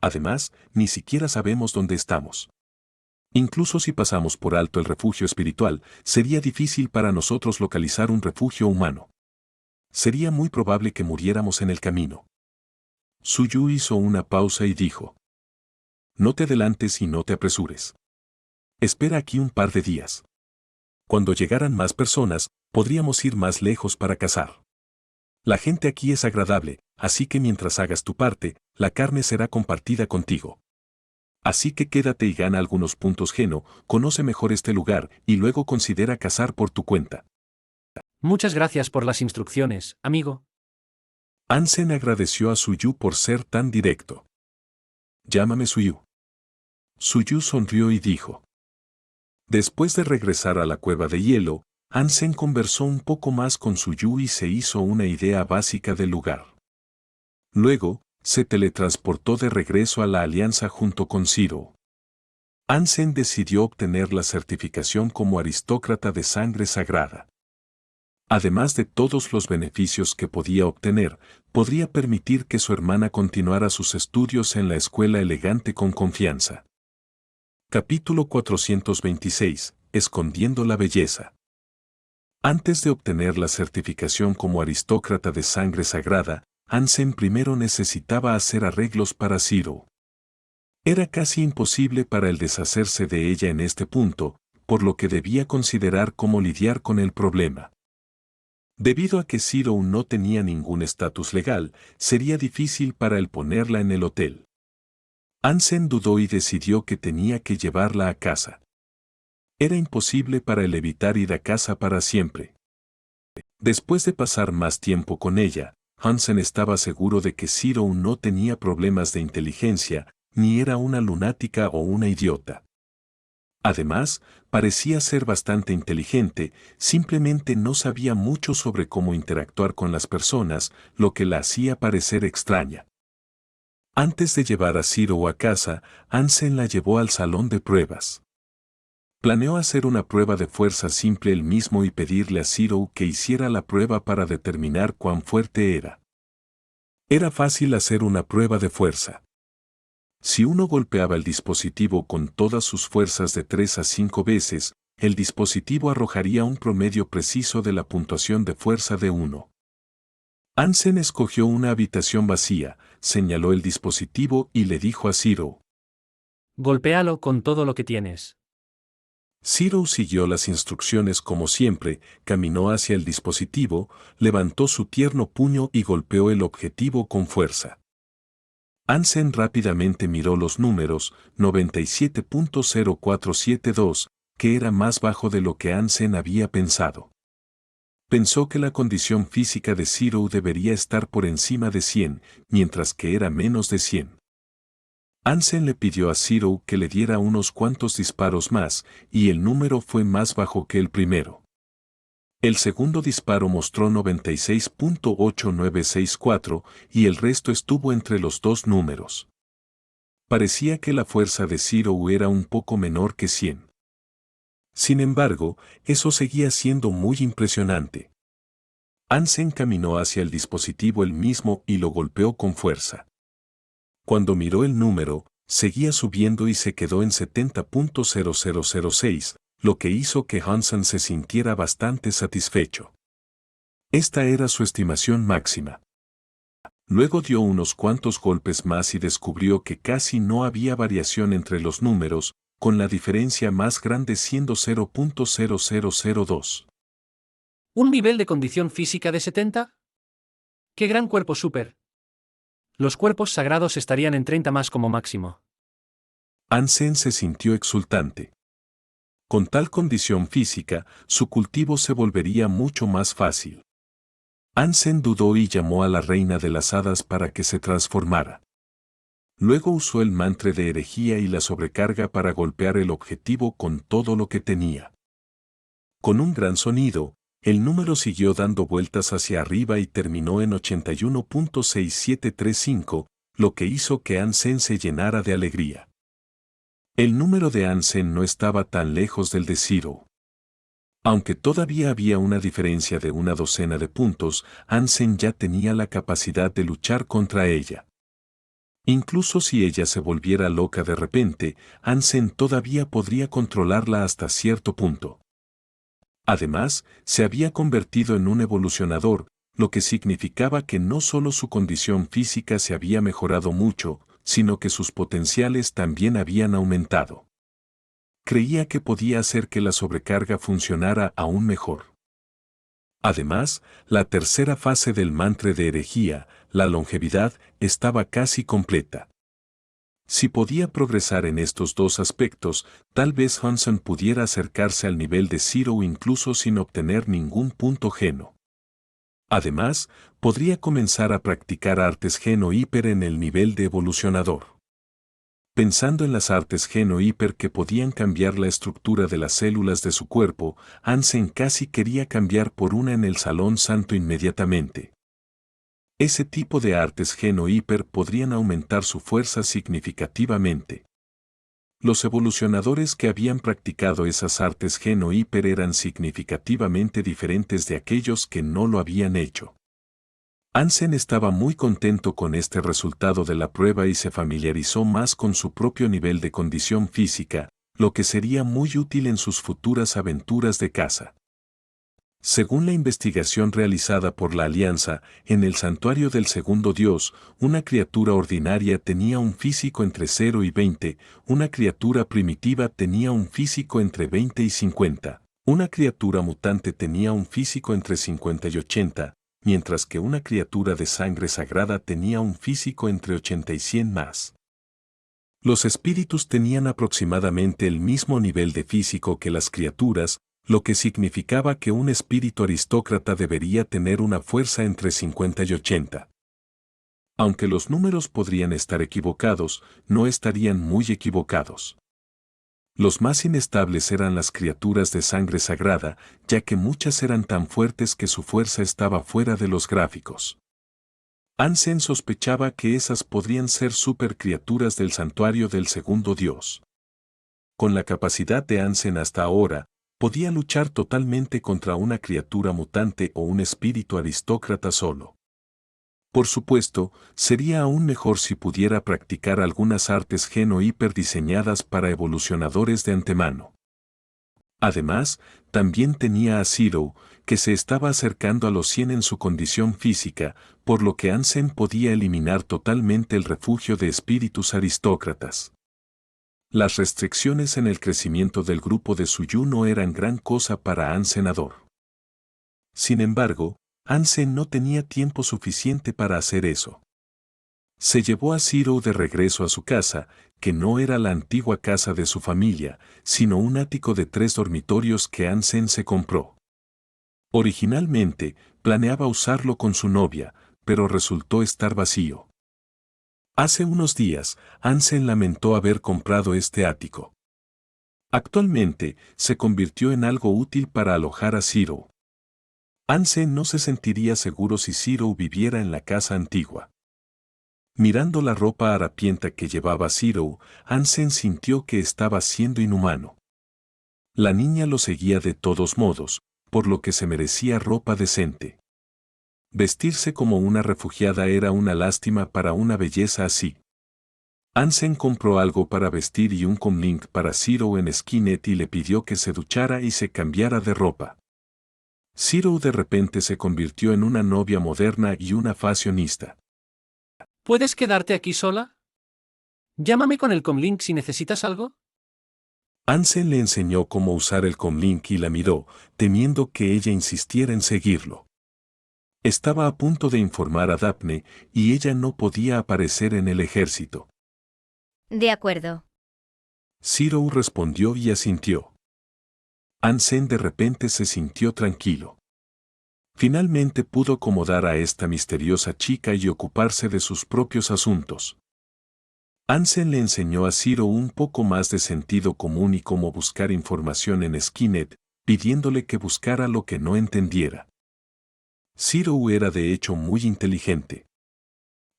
Además, ni siquiera sabemos dónde estamos. Incluso si pasamos por alto el refugio espiritual, sería difícil para nosotros localizar un refugio humano. Sería muy probable que muriéramos en el camino. Suyu hizo una pausa y dijo: No te adelantes y no te apresures. Espera aquí un par de días. Cuando llegaran más personas, podríamos ir más lejos para cazar. La gente aquí es agradable, así que mientras hagas tu parte, la carne será compartida contigo. Así que quédate y gana algunos puntos geno, conoce mejor este lugar y luego considera cazar por tu cuenta. Muchas gracias por las instrucciones, amigo. Ansem agradeció a Suyu por ser tan directo. Llámame Suyu. Suyu sonrió y dijo. Después de regresar a la cueva de hielo, Ansem conversó un poco más con Suyu y se hizo una idea básica del lugar. Luego, se teletransportó de regreso a la Alianza junto con Zero. Ansem decidió obtener la certificación como aristócrata de sangre sagrada. Además de todos los beneficios que podía obtener, podría permitir que su hermana continuara sus estudios en la escuela elegante con confianza. Capítulo 426. Escondiendo la belleza. Antes de obtener la certificación como aristócrata de sangre sagrada, Ansem primero necesitaba hacer arreglos para Zero. Era casi imposible para él deshacerse de ella en este punto, por lo que debía considerar cómo lidiar con el problema. Debido a que Zero no tenía ningún estatus legal, sería difícil para él ponerla en el hotel. Ansem dudó y decidió que tenía que llevarla a casa. Era imposible para él evitar ir a casa para siempre. Después de pasar más tiempo con ella, Ansem estaba seguro de que Zero no tenía problemas de inteligencia, ni era una lunática o una idiota. Además, parecía ser bastante inteligente, simplemente no sabía mucho sobre cómo interactuar con las personas, lo que la hacía parecer extraña. Antes de llevar a Zero a casa, Ansem la llevó al salón de pruebas. Planeó hacer una prueba de fuerza simple él mismo y pedirle a Zero que hiciera la prueba para determinar cuán fuerte era. Era fácil hacer una prueba de fuerza. Si uno golpeaba el dispositivo con todas sus fuerzas de 3 a 5 veces, el dispositivo arrojaría un promedio preciso de la puntuación de fuerza de 1. Ansem escogió una habitación vacía, señaló el dispositivo y le dijo a Zero: Golpéalo con todo lo que tienes. Zero siguió las instrucciones como siempre, caminó hacia el dispositivo, levantó su tierno puño y golpeó el objetivo con fuerza. Ansem rápidamente miró los números, 97.0472, que era más bajo de lo que Ansem había pensado. Pensó que la condición física de Zero debería estar por encima de 100, mientras que era menos de 100. Ansem le pidió a Zero que le diera unos cuantos disparos más, y el número fue más bajo que el primero. El segundo disparo mostró 96.8964 y el resto estuvo entre los dos números. Parecía que la fuerza de Zero era un poco menor que 100. Sin embargo, eso seguía siendo muy impresionante. Ansem caminó hacia el dispositivo él mismo y lo golpeó con fuerza. Cuando miró el número, seguía subiendo y se quedó en 70.0006, lo que hizo que Ansem se sintiera bastante satisfecho. Esta era su estimación máxima. Luego dio unos cuantos golpes más y descubrió que casi no había variación entre los números, con la diferencia más grande siendo 0.0002. ¿Un nivel de condición física de 70? ¡Qué gran cuerpo super! Los cuerpos sagrados estarían en 30 más como máximo. Hansen se sintió exultante. Con tal condición física, su cultivo se volvería mucho más fácil. Hansen dudó y llamó a la reina de las hadas para que se transformara. Luego usó el mantra de herejía y la sobrecarga para golpear el objetivo con todo lo que tenía. Con un gran sonido, el número siguió dando vueltas hacia arriba y terminó en 81.6735, lo que hizo que Hansen se llenara de alegría. El número de Hansen no estaba tan lejos del de Zero. Aunque todavía había una diferencia de una docena de puntos, Hansen ya tenía la capacidad de luchar contra ella. Incluso si ella se volviera loca de repente, Hansen todavía podría controlarla hasta cierto punto. Además, se había convertido en un evolucionador, lo que significaba que no solo su condición física se había mejorado mucho, sino que sus potenciales también habían aumentado. Creía que podía hacer que la sobrecarga funcionara aún mejor. Además, la tercera fase del mantra de herejía, la longevidad, estaba casi completa. Si podía progresar en estos dos aspectos, tal vez Hansen pudiera acercarse al nivel de Zero incluso sin obtener ningún punto geno. Además, podría comenzar a practicar artes geno-hiper en el nivel de evolucionador. Pensando en las artes geno-hiper que podían cambiar la estructura de las células de su cuerpo, Hansen casi quería cambiar por una en el Salón Santo inmediatamente. Ese tipo de artes geno-hiper podrían aumentar su fuerza significativamente. Los evolucionadores que habían practicado esas artes geno-hiper eran significativamente diferentes de aquellos que no lo habían hecho. Hansen estaba muy contento con este resultado de la prueba y se familiarizó más con su propio nivel de condición física, lo que sería muy útil en sus futuras aventuras de caza. Según la investigación realizada por la Alianza, en el santuario del segundo dios, una criatura ordinaria tenía un físico entre 0 y 20, una criatura primitiva tenía un físico entre 20 y 50, una criatura mutante tenía un físico entre 50 y 80, mientras que una criatura de sangre sagrada tenía un físico entre 80 y 100 más. Los espíritus tenían aproximadamente el mismo nivel de físico que las criaturas, lo que significaba que un espíritu aristócrata debería tener una fuerza entre 50 y 80. Aunque los números podrían estar equivocados, no estarían muy equivocados. Los más inestables eran las criaturas de sangre sagrada, ya que muchas eran tan fuertes que su fuerza estaba fuera de los gráficos. Hansen sospechaba que esas podrían ser supercriaturas del santuario del segundo dios. Con la capacidad de Hansen hasta ahora, podía luchar totalmente contra una criatura mutante o un espíritu aristócrata solo. Por supuesto, sería aún mejor si pudiera practicar algunas artes geno-hiper diseñadas para evolucionadores de antemano. Además, también tenía a Zero, que se estaba acercando a los 100 en su condición física, por lo que Hansen podía eliminar totalmente el refugio de espíritus aristócratas. Las restricciones en el crecimiento del grupo de Suyu no eran gran cosa para Hansenador. Sin embargo, Hansen no tenía tiempo suficiente para hacer eso. Se llevó a Zero de regreso a su casa, que no era la antigua casa de su familia, sino un ático de 3 dormitorios que Hansen se compró. Originalmente, planeaba usarlo con su novia, pero resultó estar vacío. Hace unos días, Hansen lamentó haber comprado este ático. Actualmente, se convirtió en algo útil para alojar a Zero. Hansen no se sentiría seguro si Zero viviera en la casa antigua. Mirando la ropa harapienta que llevaba Zero, Hansen sintió que estaba siendo inhumano. La niña lo seguía de todos modos, por lo que se merecía ropa decente. Vestirse como una refugiada era una lástima para una belleza así. Hansen compró algo para vestir y un comlink para Zero en Skinet y le pidió que se duchara y se cambiara de ropa. Zero de repente se convirtió en una novia moderna y una fashionista. ¿Puedes quedarte aquí sola? Llámame con el comlink si necesitas algo. Ansem le enseñó cómo usar el comlink y la miró, temiendo que ella insistiera en seguirlo. Estaba a punto de informar a Daphne y ella no podía aparecer en el ejército. De acuerdo. Zero respondió y asintió. Ansem de repente se sintió tranquilo. Finalmente pudo acomodar a esta misteriosa chica y ocuparse de sus propios asuntos. Ansem le enseñó a Zero un poco más de sentido común y cómo buscar información en Skynet, pidiéndole que buscara lo que no entendiera. Zero era de hecho muy inteligente.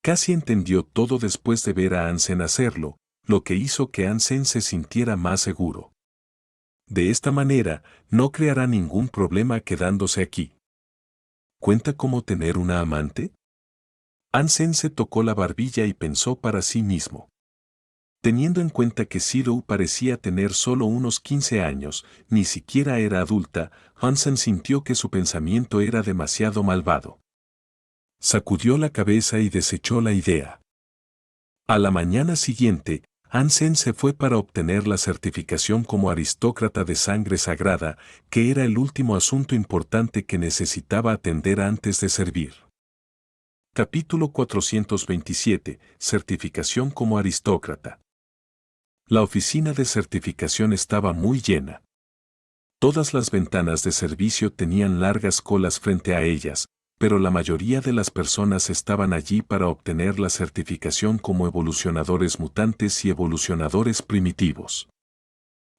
Casi entendió todo después de ver a Ansem hacerlo, lo que hizo que Ansem se sintiera más seguro. De esta manera, no creará ningún problema quedándose aquí. ¿Cuenta cómo tener una amante? Ansem se tocó la barbilla y pensó para sí mismo. Teniendo en cuenta que Zero parecía tener solo unos 15 años, ni siquiera era adulta, Ansem sintió que su pensamiento era demasiado malvado. Sacudió la cabeza y desechó la idea. A la mañana siguiente, Ansem se fue para obtener la certificación como aristócrata de sangre sagrada, que era el último asunto importante que necesitaba atender antes de servir. Capítulo 427. Certificación como aristócrata. La oficina de certificación estaba muy llena. Todas las ventanas de servicio tenían largas colas frente a ellas, pero la mayoría de las personas estaban allí para obtener la certificación como evolucionadores mutantes y evolucionadores primitivos.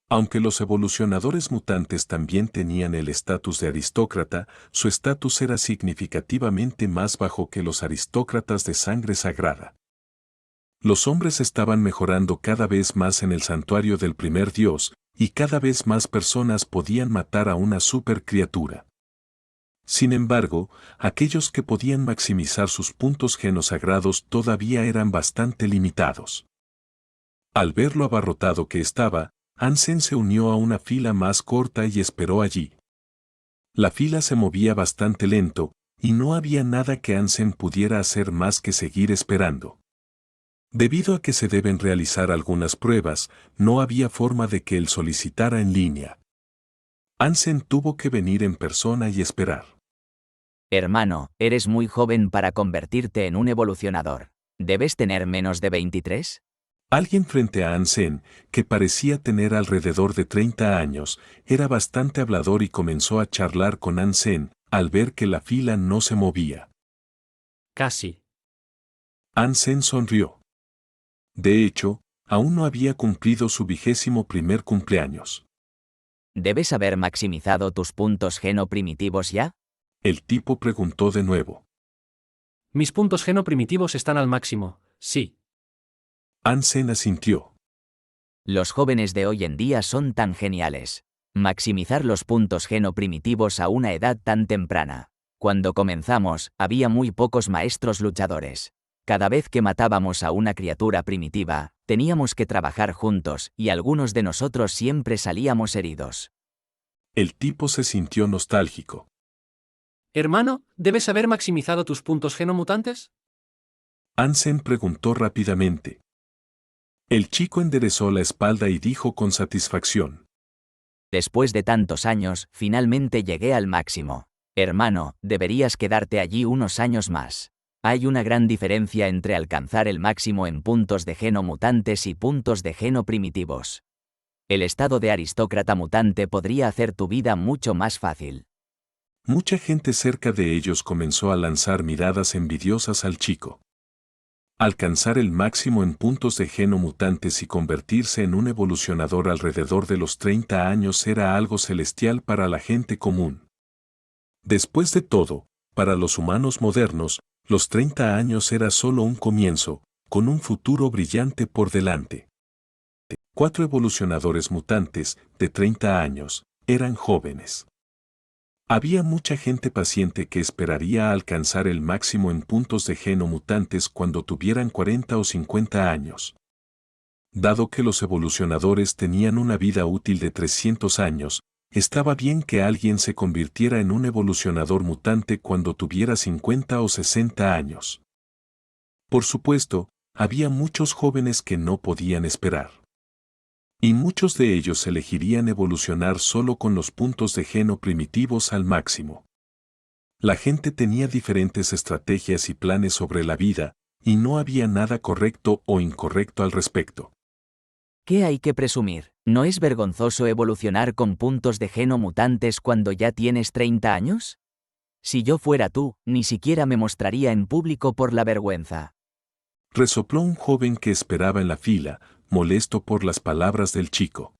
Aunque los evolucionadores mutantes también tenían el estatus de aristócrata, su estatus era significativamente más bajo que los aristócratas de sangre sagrada. Los hombres estaban mejorando cada vez más en el santuario del primer dios, y cada vez más personas podían matar a una supercriatura. Sin embargo, aquellos que podían maximizar sus puntos genosagrados todavía eran bastante limitados. Al ver lo abarrotado que estaba, Ansem se unió a una fila más corta y esperó allí. La fila se movía bastante lento, y no había nada que Ansem pudiera hacer más que seguir esperando. Debido a que se deben realizar algunas pruebas, no había forma de que él solicitara en línea. Ansem tuvo que venir en persona y esperar. Hermano, eres muy joven para convertirte en un evolucionador. ¿Debes tener menos de 23? Alguien frente a Ansem, que parecía tener alrededor de 30 años, era bastante hablador y comenzó a charlar con Ansem, al ver que la fila no se movía. Casi. Ansem sonrió. De hecho, aún no había cumplido su 21º cumpleaños. ¿Debes haber maximizado tus puntos geno primitivos ya? El tipo preguntó de nuevo. Mis puntos geno primitivos están al máximo, sí. Ansem asintió. Los jóvenes de hoy en día son tan geniales. Maximizar los puntos geno primitivos a una edad tan temprana. Cuando comenzamos, había muy pocos maestros luchadores. Cada vez que matábamos a una criatura primitiva, teníamos que trabajar juntos y algunos de nosotros siempre salíamos heridos. El tipo se sintió nostálgico. Hermano, ¿debes haber maximizado tus puntos genomutantes? Ansem preguntó rápidamente. El chico enderezó la espalda y dijo con satisfacción. Después de tantos años, finalmente llegué al máximo. Hermano, deberías quedarte allí unos años más. Hay una gran diferencia entre alcanzar el máximo en puntos de geno mutantes y puntos de geno primitivos. El estado de aristócrata mutante podría hacer tu vida mucho más fácil. Mucha gente cerca de ellos comenzó a lanzar miradas envidiosas al chico. Alcanzar el máximo en puntos de geno mutantes y convertirse en un evolucionador alrededor de los 30 años era algo celestial para la gente común. Después de todo, para los humanos modernos, los 30 años era solo un comienzo, con un futuro brillante por delante. 4 evolucionadores mutantes, de 30 años, eran jóvenes. Había mucha gente paciente que esperaría a alcanzar el máximo en puntos de geno mutantes cuando tuvieran 40 o 50 años. Dado que los evolucionadores tenían una vida útil de 300 años, estaba bien que alguien se convirtiera en un evolucionador mutante cuando tuviera 50 o 60 años. Por supuesto, había muchos jóvenes que no podían esperar. Y muchos de ellos elegirían evolucionar solo con los puntos de geno primitivos al máximo. La gente tenía diferentes estrategias y planes sobre la vida, y no había nada correcto o incorrecto al respecto. ¿Qué hay que presumir? ¿No es vergonzoso evolucionar con puntos de geno mutantes cuando ya tienes 30 años? Si yo fuera tú, ni siquiera me mostraría en público por la vergüenza. Resopló un joven que esperaba en la fila, molesto por las palabras del chico.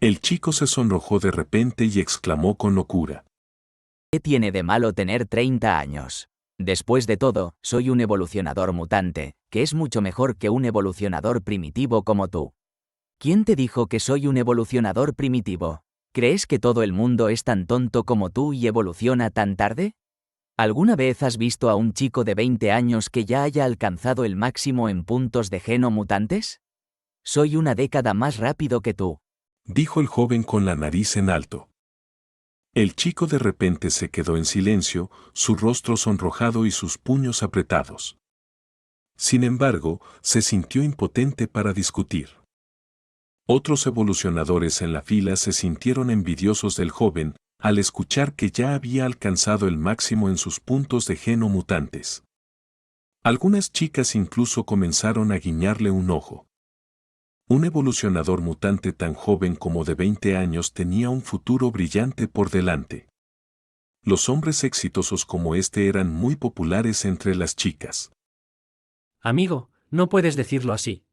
El chico se sonrojó de repente y exclamó con locura. ¿Qué tiene de malo tener 30 años? Después de todo, soy un evolucionador mutante, que es mucho mejor que un evolucionador primitivo como tú. ¿Quién te dijo que soy un evolucionador primitivo? ¿Crees que todo el mundo es tan tonto como tú y evoluciona tan tarde? ¿Alguna vez has visto a un chico de 20 años que ya haya alcanzado el máximo en puntos de geno mutantes? Soy una década más rápido que tú, Dijo el joven con la nariz en alto. El chico de repente se quedó en silencio, su rostro sonrojado y sus puños apretados. Sin embargo, se sintió impotente para discutir. Otros evolucionadores en la fila se sintieron envidiosos del joven al escuchar que ya había alcanzado el máximo en sus puntos de geno mutantes. Algunas chicas incluso comenzaron a guiñarle un ojo. Un evolucionador mutante tan joven como de 20 años tenía un futuro brillante por delante. Los hombres exitosos como este eran muy populares entre las chicas. Amigo, no puedes decirlo así.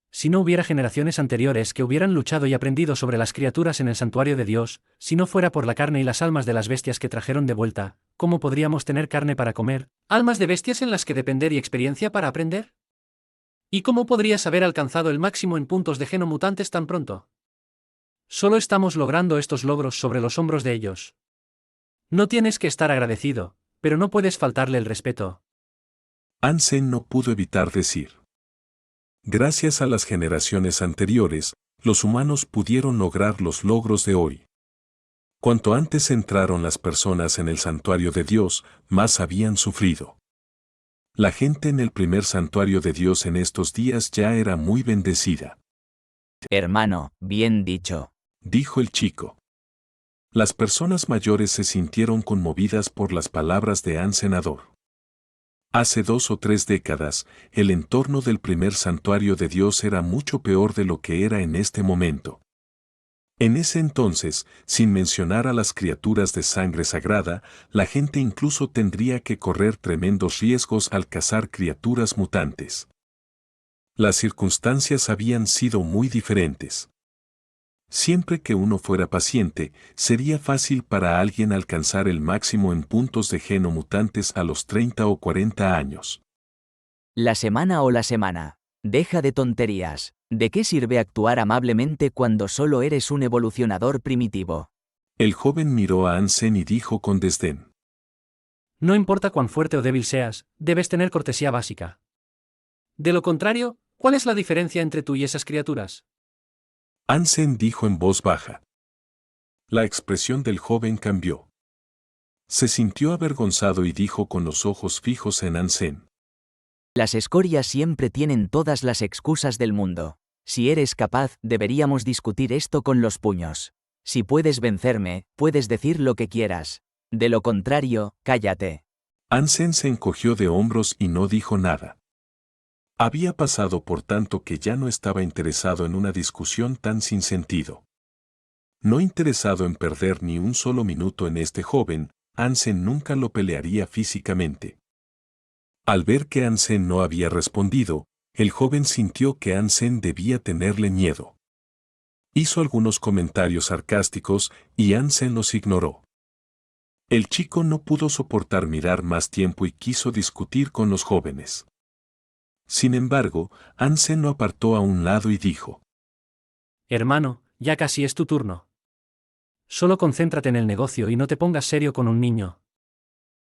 Si no hubiera generaciones anteriores que hubieran luchado y aprendido sobre las criaturas en el santuario de Dios, si no fuera por la carne y las almas de las bestias que trajeron de vuelta, ¿cómo podríamos tener carne para comer, almas de bestias en las que depender y experiencia para aprender? ¿Y cómo podrías haber alcanzado el máximo en puntos de geno mutantes tan pronto? Solo estamos logrando estos logros sobre los hombros de ellos. No tienes que estar agradecido, pero no puedes faltarle el respeto. Ansem no pudo evitar decir. Gracias a las generaciones anteriores, los humanos pudieron lograr los logros de hoy. Cuanto antes entraron las personas en el santuario de Dios, más habían sufrido. La gente en el primer santuario de Dios en estos días ya era muy bendecida. Hermano, bien dicho. Dijo el chico. Las personas mayores se sintieron conmovidas por las palabras de Ansenador. Hace 2 o 3 décadas, el entorno del primer santuario de Dios era mucho peor de lo que era en este momento. En ese entonces, sin mencionar a las criaturas de sangre sagrada, la gente incluso tendría que correr tremendos riesgos al cazar criaturas mutantes. Las circunstancias habían sido muy diferentes. Siempre que uno fuera paciente, sería fácil para alguien alcanzar el máximo en puntos de geno mutantes a los 30 o 40 años. La semana o la semana. Deja de tonterías. ¿De qué sirve actuar amablemente cuando solo eres un evolucionador primitivo? El joven miró a Ansem y dijo con desdén. No importa cuán fuerte o débil seas, debes tener cortesía básica. De lo contrario, ¿cuál es la diferencia entre tú y esas criaturas? Ansem dijo en voz baja. La expresión del joven cambió. Se sintió avergonzado y dijo con los ojos fijos en Ansem. Las escorias siempre tienen todas las excusas del mundo. Si eres capaz, deberíamos discutir esto con los puños. Si puedes vencerme, puedes decir lo que quieras. De lo contrario, cállate. Ansem se encogió de hombros y no dijo nada. Había pasado por tanto que ya no estaba interesado en una discusión tan sin sentido. No interesado en perder ni un solo minuto en este joven, Ansem nunca lo pelearía físicamente. Al ver que Ansem no había respondido, el joven sintió que Ansem debía tenerle miedo. Hizo algunos comentarios sarcásticos y Ansem los ignoró. El chico no pudo soportar mirar más tiempo y quiso discutir con los jóvenes. Sin embargo, Ansem lo apartó a un lado y dijo: Hermano, ya casi es tu turno. Solo concéntrate en el negocio y no te pongas serio con un niño.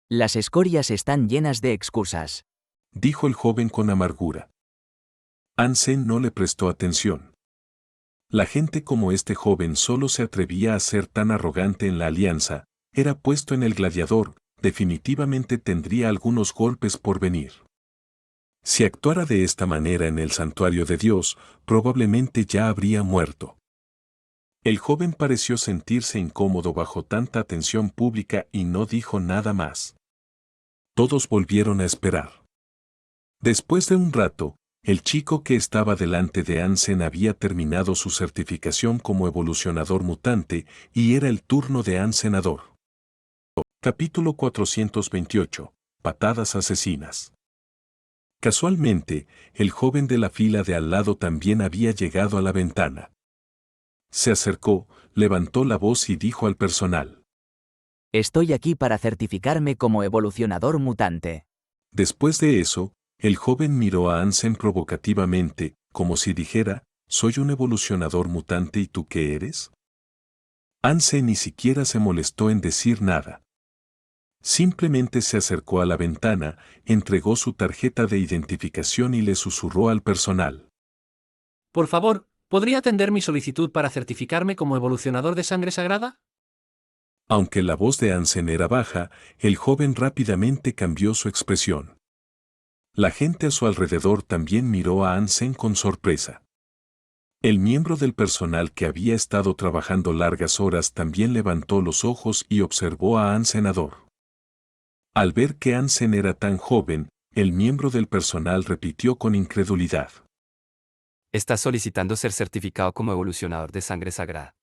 Las escorias están llenas de excusas. Dijo el joven con amargura. Ansem no le prestó atención. La gente como este joven solo se atrevía a ser tan arrogante en la alianza, era puesto en el gladiador, definitivamente tendría algunos golpes por venir. Si actuara de esta manera en el santuario de Dios, probablemente ya habría muerto. El joven pareció sentirse incómodo bajo tanta atención pública y no dijo nada más. Todos volvieron a esperar. Después de un rato, el chico que estaba delante de Hansen había terminado su certificación como evolucionador mutante y era el turno de Hansenador. Capítulo 428. Patadas asesinas. Casualmente, el joven de la fila de al lado también había llegado a la ventana. Se acercó, levantó la voz y dijo al personal. Estoy aquí para certificarme como evolucionador mutante. Después de eso, el joven miró a Hansen provocativamente, como si dijera, «¿Soy un evolucionador mutante y tú qué eres?». Hansen ni siquiera se molestó en decir nada. Simplemente se acercó a la ventana, entregó su tarjeta de identificación y le susurró al personal. Por favor, ¿podría atender mi solicitud para certificarme como evolucionador de sangre sagrada? Aunque la voz de Hansen era baja, el joven rápidamente cambió su expresión. La gente a su alrededor también miró a Hansen con sorpresa. El miembro del personal que había estado trabajando largas horas también levantó los ojos y observó a Hansenador. Al ver que Hansen era tan joven, el miembro del personal repitió con incredulidad. Estás solicitando ser certificado como evolucionador de sangre sagrada.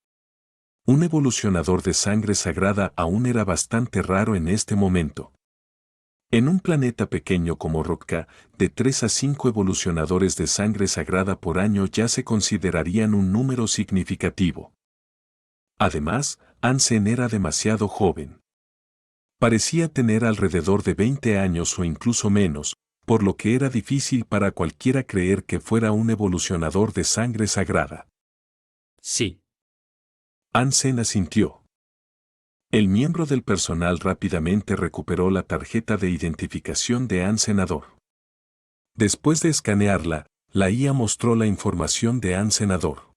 Un evolucionador de sangre sagrada aún era bastante raro en este momento. En un planeta pequeño como Rotka, de 3 a 5 evolucionadores de sangre sagrada por año ya se considerarían un número significativo. Además, Hansen era demasiado joven. Parecía tener alrededor de 20 años o incluso menos, por lo que era difícil para cualquiera creer que fuera un evolucionador de sangre sagrada. Sí. Hansen asintió. El miembro del personal rápidamente recuperó la tarjeta de identificación de Hansenador. Después de escanearla, la IA mostró la información de Hansenador.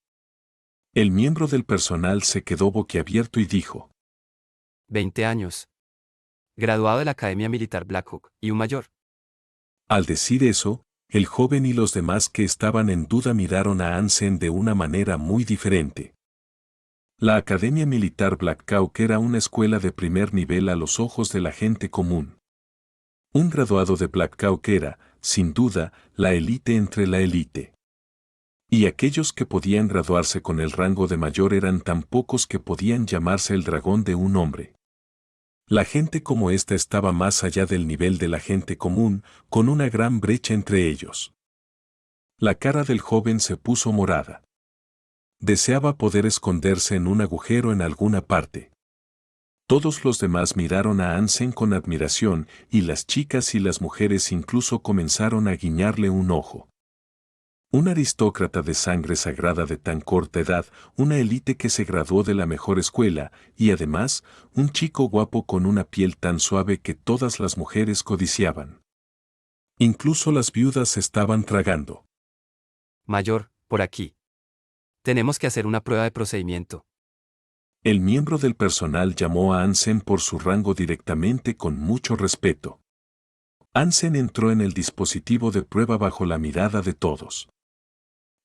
El miembro del personal se quedó boquiabierto y dijo: 20 años. Graduado de la Academia Militar Black Hawk, y un mayor. Al decir eso, el joven y los demás que estaban en duda miraron a Hansen de una manera muy diferente. La Academia Militar Black Hawk era una escuela de primer nivel a los ojos de la gente común. Un graduado de Black Hawk era, sin duda, la élite entre la élite. Y aquellos que podían graduarse con el rango de mayor eran tan pocos que podían llamarse el dragón de un hombre. La gente como esta estaba más allá del nivel de la gente común, con una gran brecha entre ellos. La cara del joven se puso morada. Deseaba poder esconderse en un agujero en alguna parte. Todos los demás miraron a Hansen con admiración y las chicas y las mujeres incluso comenzaron a guiñarle un ojo. Un aristócrata de sangre sagrada de tan corta edad, una élite que se graduó de la mejor escuela y además un chico guapo con una piel tan suave que todas las mujeres codiciaban. Incluso las viudas estaban tragando. Mayor, por aquí. Tenemos que hacer una prueba de procedimiento. El miembro del personal llamó a Hansen por su rango directamente con mucho respeto. Hansen entró en el dispositivo de prueba bajo la mirada de todos.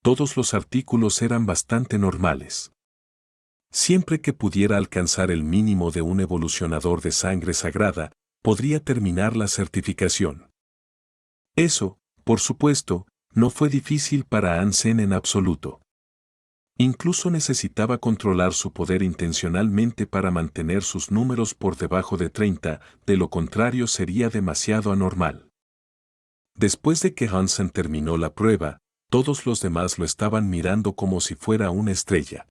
Todos los artículos eran bastante normales. Siempre que pudiera alcanzar el mínimo de un evolucionador de sangre sagrada, podría terminar la certificación. Eso, por supuesto, no fue difícil para Hansen en absoluto. Incluso necesitaba controlar su poder intencionalmente para mantener sus números por debajo de 30, de lo contrario sería demasiado anormal. Después de que Hansen terminó la prueba, todos los demás lo estaban mirando como si fuera una estrella.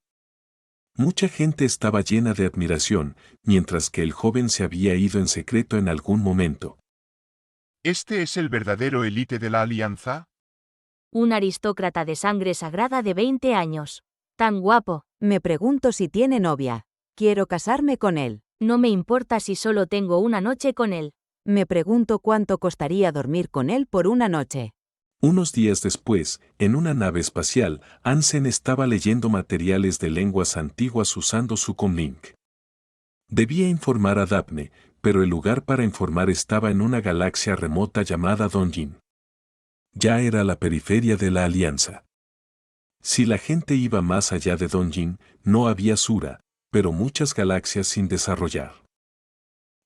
Mucha gente estaba llena de admiración, mientras que el joven se había ido en secreto en algún momento. ¿Este es el verdadero élite de la Alianza? Un aristócrata de sangre sagrada de 20 años. Tan guapo. Me pregunto si tiene novia. Quiero casarme con él. No me importa si solo tengo una noche con él. Me pregunto cuánto costaría dormir con él por una noche. Unos días después, en una nave espacial, Hansen estaba leyendo materiales de lenguas antiguas usando su comlink. Debía informar a Daphne, pero el lugar para informar estaba en una galaxia remota llamada Donjin. ya era la periferia de la Alianza. Si la gente iba más allá de Donjin, no había Sura, pero muchas galaxias sin desarrollar.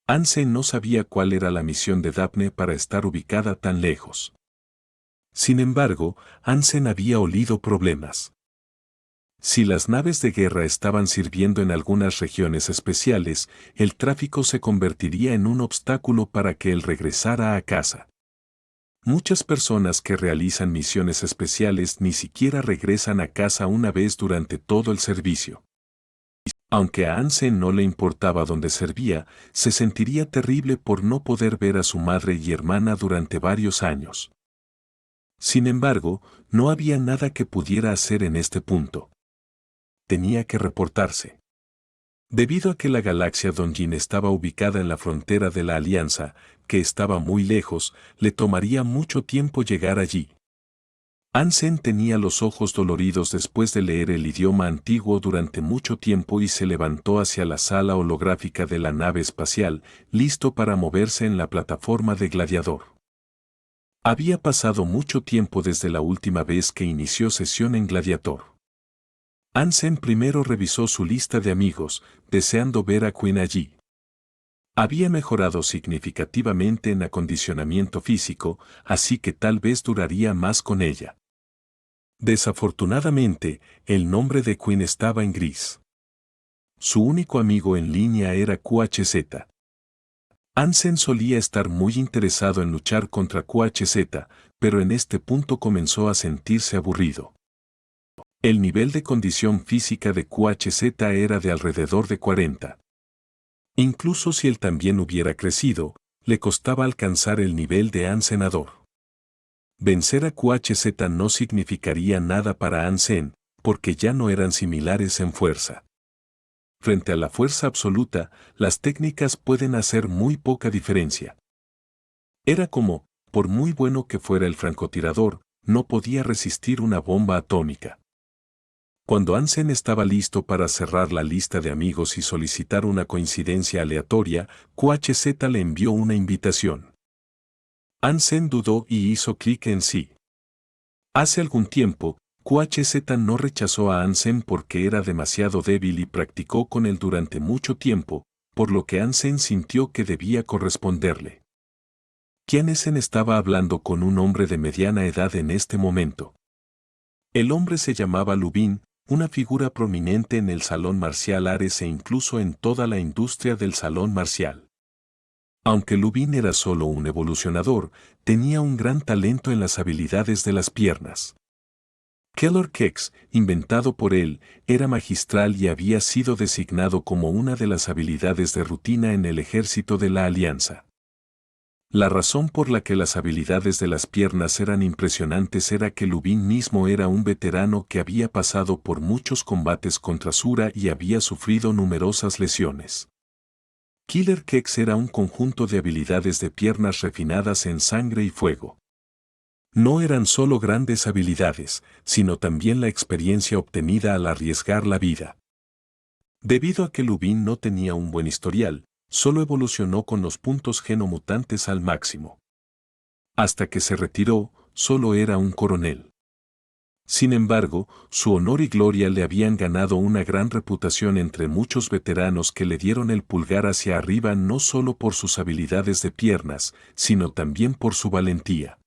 Ansem no sabía cuál era la misión de Daphne para estar ubicada tan lejos. Sin embargo, Ansem había olido problemas. Si las naves de guerra estaban sirviendo en algunas regiones especiales, el tráfico se convertiría en un obstáculo para que él regresara a casa. Muchas personas que realizan misiones especiales ni siquiera regresan a casa una vez durante todo el servicio. Aunque a Ansem no le importaba dónde servía, se sentiría terrible por no poder ver a su madre y hermana durante varios años. Sin embargo, no había nada que pudiera hacer en este punto. Tenía que reportarse. Debido a que la galaxia Donjin estaba ubicada en la frontera de la Alianza, que estaba muy lejos, le tomaría mucho tiempo llegar allí. Ansem tenía los ojos doloridos después de leer el idioma antiguo durante mucho tiempo y se levantó hacia la sala holográfica de la nave espacial, listo para moverse en la plataforma de Gladiador. Había pasado mucho tiempo desde la última vez que inició sesión en Gladiator. Ansem primero revisó su lista de amigos, deseando ver a Quinn allí. Había mejorado significativamente en acondicionamiento físico, así que tal vez duraría más con ella. Desafortunadamente, el nombre de Quinn estaba en gris. Su único amigo en línea era QHZ. Ansem solía estar muy interesado en luchar contra QHZ, pero en este punto comenzó a sentirse aburrido. El nivel de condición física de QHZ era de alrededor de 40. Incluso si él también hubiera crecido, le costaba alcanzar el nivel de Ansem. Vencer a QHZ no significaría nada para Ansem, porque ya no eran similares en fuerza. Frente a la fuerza absoluta, las técnicas pueden hacer muy poca diferencia. Era como, por muy bueno que fuera el francotirador, no podía resistir una bomba atómica. Cuando Ansem estaba listo para cerrar la lista de amigos y solicitar una coincidencia aleatoria, QHZ le envió una invitación. Ansem dudó y hizo clic en sí. Hace algún tiempo, QHZ no rechazó a Ansem porque era demasiado débil y practicó con él durante mucho tiempo, por lo que Ansem sintió que debía corresponderle. Qianesen estaba hablando con un hombre de mediana edad en este momento. El hombre se llamaba Lubin, una figura prominente en el salón marcial Ares e incluso en toda la industria del salón marcial. Aunque Lubin era solo un evolucionador, tenía un gran talento en las habilidades de las piernas. Keller Kex, inventado por él, era magistral y había sido designado como una de las habilidades de rutina en el ejército de la Alianza. La razón por la que las habilidades de las piernas eran impresionantes era que Lubin mismo era un veterano que había pasado por muchos combates contra Sura y había sufrido numerosas lesiones. Killer Kex era un conjunto de habilidades de piernas refinadas en sangre y fuego. No eran solo grandes habilidades, sino también la experiencia obtenida al arriesgar la vida. Debido a que Lubin no tenía un buen historial, solo evolucionó con los puntos genomutantes al máximo. Hasta que se retiró, solo era un coronel. Sin embargo, su honor y gloria le habían ganado una gran reputación entre muchos veteranos que le dieron el pulgar hacia arriba no solo por sus habilidades de piernas, sino también por su valentía.